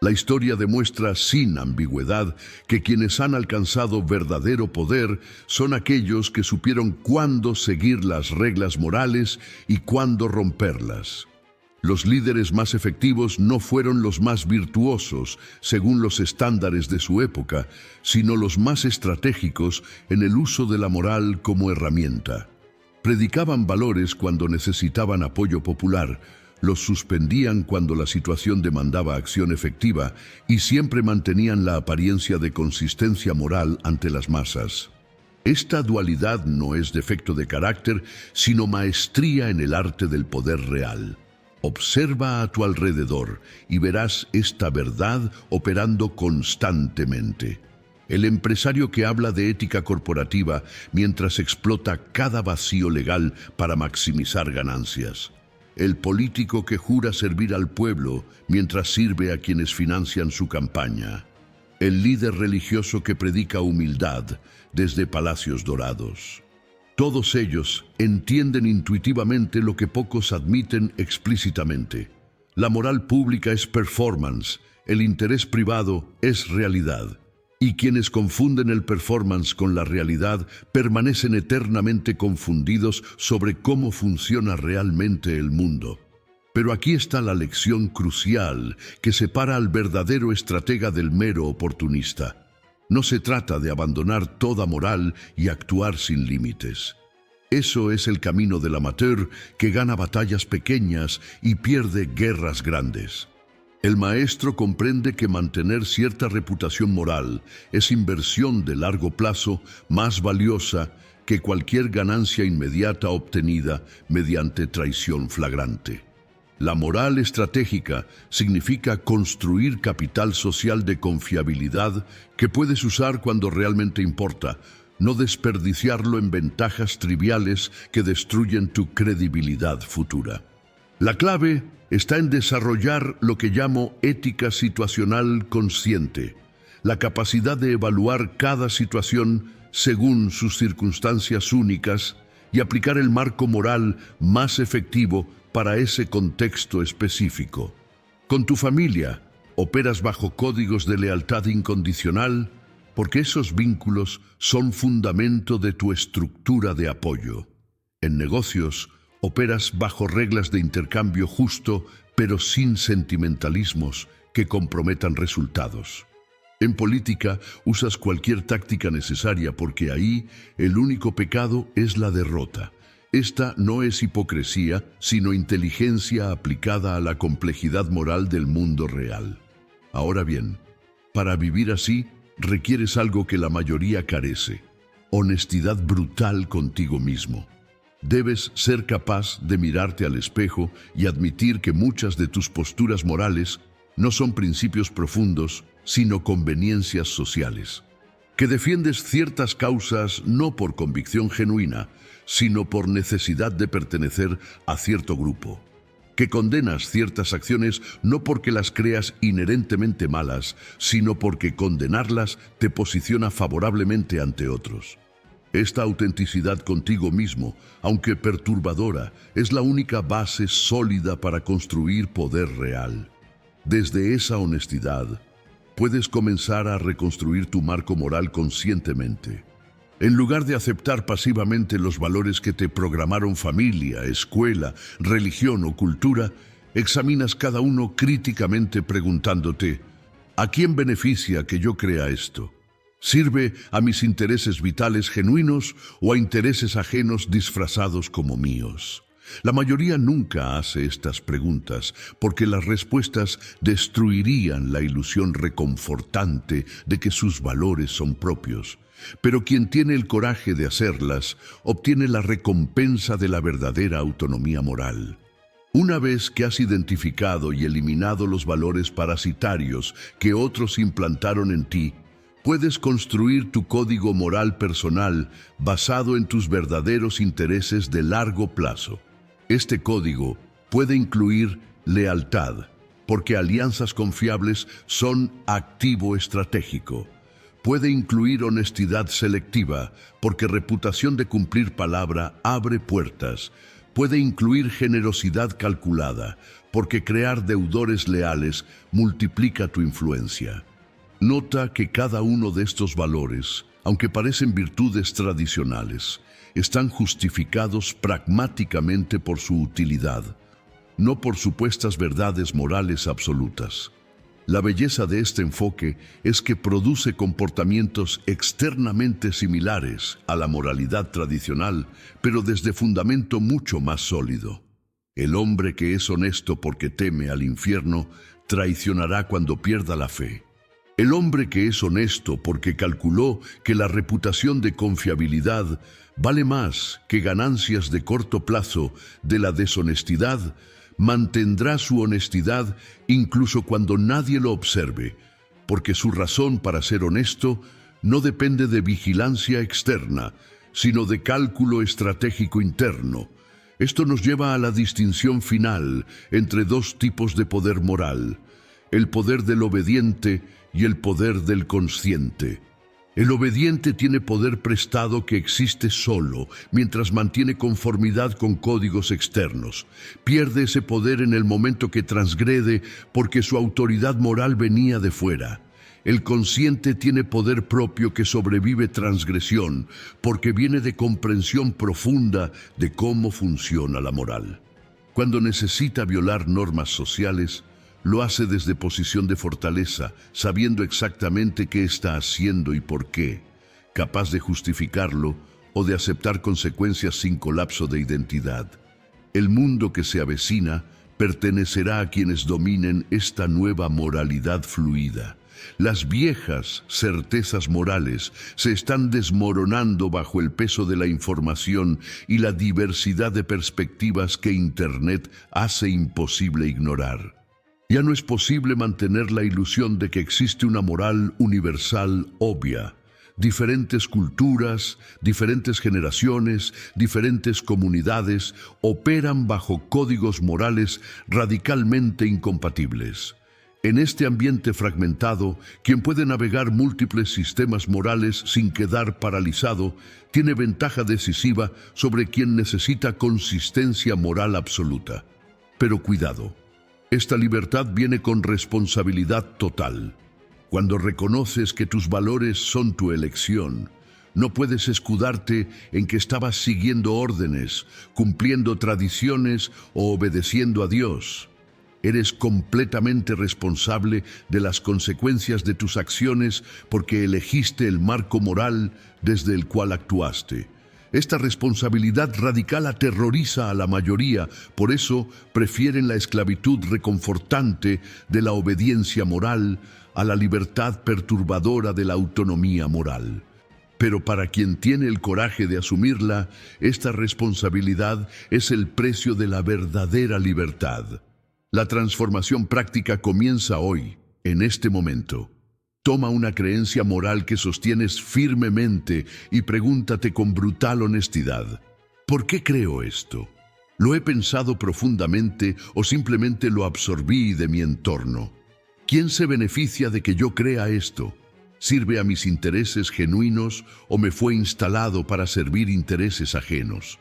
La historia demuestra sin ambigüedad que quienes han alcanzado verdadero poder son aquellos que supieron cuándo seguir las reglas morales y cuándo romperlas. Los líderes más efectivos no fueron los más virtuosos, según los estándares de su época, sino los más estratégicos en el uso de la moral como herramienta. Predicaban valores cuando necesitaban apoyo popular, los suspendían cuando la situación demandaba acción efectiva y siempre mantenían la apariencia de consistencia moral ante las masas. Esta dualidad no es defecto de carácter, sino maestría en el arte del poder real. Observa a tu alrededor y verás esta verdad operando constantemente. El empresario que habla de ética corporativa mientras explota cada vacío legal para maximizar ganancias. El político que jura servir al pueblo mientras sirve a quienes financian su campaña. El líder religioso que predica humildad desde palacios dorados. Todos ellos entienden intuitivamente lo que pocos admiten explícitamente. La moral pública es performance, el interés privado es realidad. Y quienes confunden el performance con la realidad permanecen eternamente confundidos sobre cómo funciona realmente el mundo. Pero aquí está la lección crucial que separa al verdadero estratega del mero oportunista. No se trata de abandonar toda moral y actuar sin límites. Eso es el camino del amateur que gana batallas pequeñas y pierde guerras grandes. El maestro comprende que mantener cierta reputación moral es inversión de largo plazo más valiosa que cualquier ganancia inmediata obtenida mediante traición flagrante. La moral estratégica significa construir capital social de confiabilidad que puedes usar cuando realmente importa, no desperdiciarlo en ventajas triviales que destruyen tu credibilidad futura. La clave está en desarrollar lo que llamo ética situacional consciente, la capacidad de evaluar cada situación según sus circunstancias únicas y aplicar el marco moral más efectivo para ese contexto específico. Con tu familia, operas bajo códigos de lealtad incondicional porque esos vínculos son fundamento de tu estructura de apoyo. En negocios, operas bajo reglas de intercambio justo, pero sin sentimentalismos que comprometan resultados. En política, usas cualquier táctica necesaria porque ahí el único pecado es la derrota. Esta no es hipocresía, sino inteligencia aplicada a la complejidad moral del mundo real. Ahora bien, para vivir así, requieres algo que la mayoría carece: honestidad brutal contigo mismo. Debes ser capaz de mirarte al espejo y admitir que muchas de tus posturas morales no son principios profundos, sino conveniencias sociales. Que defiendes ciertas causas no por convicción genuina, sino por necesidad de pertenecer a cierto grupo. Que condenas ciertas acciones no porque las creas inherentemente malas, sino porque condenarlas te posiciona favorablemente ante otros. Esta autenticidad contigo mismo, aunque perturbadora, es la única base sólida para construir poder real. Desde esa honestidad, puedes comenzar a reconstruir tu marco moral conscientemente. En lugar de aceptar pasivamente los valores que te programaron familia, escuela, religión o cultura, examinas cada uno críticamente preguntándote: ¿a quién beneficia que yo crea esto? ¿Sirve a mis intereses vitales genuinos o a intereses ajenos disfrazados como míos? La mayoría nunca hace estas preguntas porque las respuestas destruirían la ilusión reconfortante de que sus valores son propios. Pero quien tiene el coraje de hacerlas obtiene la recompensa de la verdadera autonomía moral. Una vez que has identificado y eliminado los valores parasitarios que otros implantaron en ti, puedes construir tu código moral personal basado en tus verdaderos intereses de largo plazo. Este código puede incluir lealtad, porque alianzas confiables son activo estratégico. Puede incluir honestidad selectiva, porque reputación de cumplir palabra abre puertas. Puede incluir generosidad calculada, porque crear deudores leales multiplica tu influencia. Nota que cada uno de estos valores, aunque parecen virtudes tradicionales, están justificados pragmáticamente por su utilidad, no por supuestas verdades morales absolutas. La belleza de este enfoque es que produce comportamientos externamente similares a la moralidad tradicional, pero desde fundamento mucho más sólido. El hombre que es honesto porque teme al infierno, traicionará cuando pierda la fe. El hombre que es honesto porque calculó que la reputación de confiabilidad vale más que ganancias de corto plazo de la deshonestidad, mantendrá su honestidad incluso cuando nadie lo observe, porque su razón para ser honesto no depende de vigilancia externa, sino de cálculo estratégico interno. Esto nos lleva a la distinción final entre dos tipos de poder moral: el poder del obediente y el poder del consciente. El obediente tiene poder prestado que existe solo mientras mantiene conformidad con códigos externos. Pierde ese poder en el momento que transgrede porque su autoridad moral venía de fuera. El consciente tiene poder propio que sobrevive transgresión porque viene de comprensión profunda de cómo funciona la moral. Cuando necesita violar normas sociales, lo hace desde posición de fortaleza, sabiendo exactamente qué está haciendo y por qué, capaz de justificarlo o de aceptar consecuencias sin colapso de identidad. El mundo que se avecina pertenecerá a quienes dominen esta nueva moralidad fluida. Las viejas certezas morales se están desmoronando bajo el peso de la información y la diversidad de perspectivas que Internet hace imposible ignorar. Ya no es posible mantener la ilusión de que existe una moral universal obvia. Diferentes culturas, diferentes generaciones, diferentes comunidades operan bajo códigos morales radicalmente incompatibles. En este ambiente fragmentado, quien puede navegar múltiples sistemas morales sin quedar paralizado, tiene ventaja decisiva sobre quien necesita consistencia moral absoluta. Pero cuidado, esta libertad viene con responsabilidad total. Cuando reconoces que tus valores son tu elección, no puedes escudarte en que estabas siguiendo órdenes, cumpliendo tradiciones o obedeciendo a Dios. Eres completamente responsable de las consecuencias de tus acciones porque elegiste el marco moral desde el cual actuaste. Esta responsabilidad radical aterroriza a la mayoría, por eso prefieren la esclavitud reconfortante de la obediencia moral a la libertad perturbadora de la autonomía moral. Pero para quien tiene el coraje de asumirla, esta responsabilidad es el precio de la verdadera libertad. La transformación práctica comienza hoy, en este momento. Toma una creencia moral que sostienes firmemente y pregúntate con brutal honestidad: ¿por qué creo esto? ¿Lo he pensado profundamente o simplemente lo absorbí de mi entorno? ¿Quién se beneficia de que yo crea esto? ¿Sirve a mis intereses genuinos o me fue instalado para servir intereses ajenos?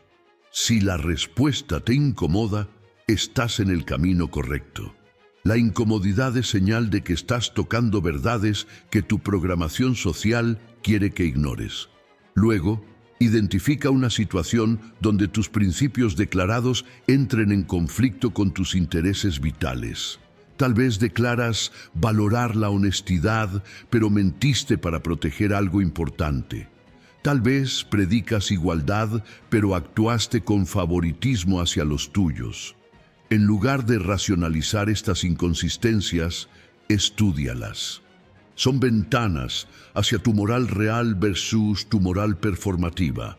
Si la respuesta te incomoda, estás en el camino correcto. La incomodidad es señal de que estás tocando verdades que tu programación social quiere que ignores. Luego, identifica una situación donde tus principios declarados entren en conflicto con tus intereses vitales. Tal vez declaras valorar la honestidad, pero mentiste para proteger algo importante. Tal vez predicas igualdad, pero actuaste con favoritismo hacia los tuyos. En lugar de racionalizar estas inconsistencias, estúdialas. Son ventanas hacia tu moral real versus tu moral performativa.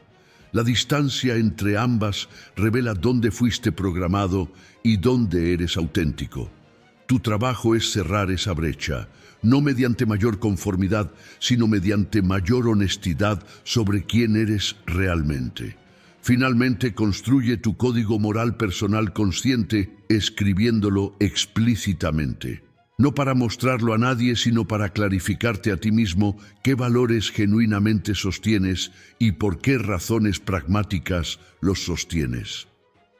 La distancia entre ambas revela dónde fuiste programado y dónde eres auténtico. Tu trabajo es cerrar esa brecha, no mediante mayor conformidad, sino mediante mayor honestidad sobre quién eres realmente. Finalmente, construye tu código moral personal consciente, escribiéndolo explícitamente. No para mostrarlo a nadie, sino para clarificarte a ti mismo qué valores genuinamente sostienes y por qué razones pragmáticas los sostienes.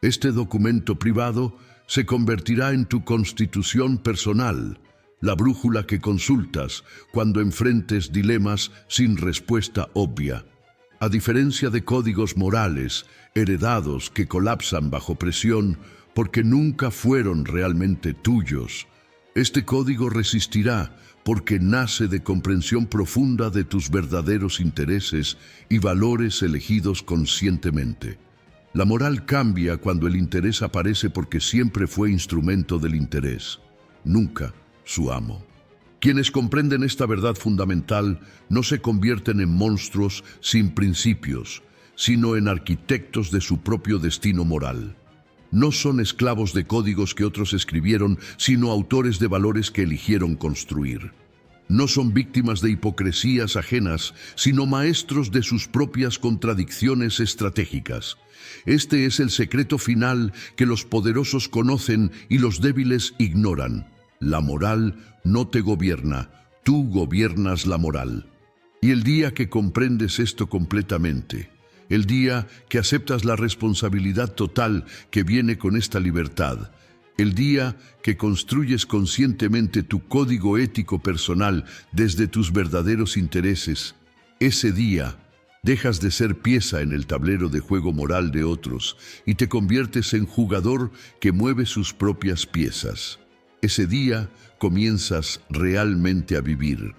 Este documento privado se convertirá en tu constitución personal, la brújula que consultas cuando enfrentes dilemas sin respuesta obvia. A diferencia de códigos morales heredados que colapsan bajo presión porque nunca fueron realmente tuyos, este código resistirá porque nace de comprensión profunda de tus verdaderos intereses y valores elegidos conscientemente. La moral cambia cuando el interés aparece porque siempre fue instrumento del interés, nunca su amo. Quienes comprenden esta verdad fundamental no se convierten en monstruos sin principios, sino en arquitectos de su propio destino moral. No son esclavos de códigos que otros escribieron, sino autores de valores que eligieron construir. No son víctimas de hipocresías ajenas, sino maestros de sus propias contradicciones estratégicas. Este es el secreto final que los poderosos conocen y los débiles ignoran. La moral no te gobierna, tú gobiernas la moral. Y el día que comprendes esto completamente, el día que aceptas la responsabilidad total que viene con esta libertad, el día que construyes conscientemente tu código ético personal desde tus verdaderos intereses, ese día Dejas de ser pieza en el tablero de juego moral de otros y te conviertes en jugador que mueve sus propias piezas. Ese día comienzas realmente a vivir.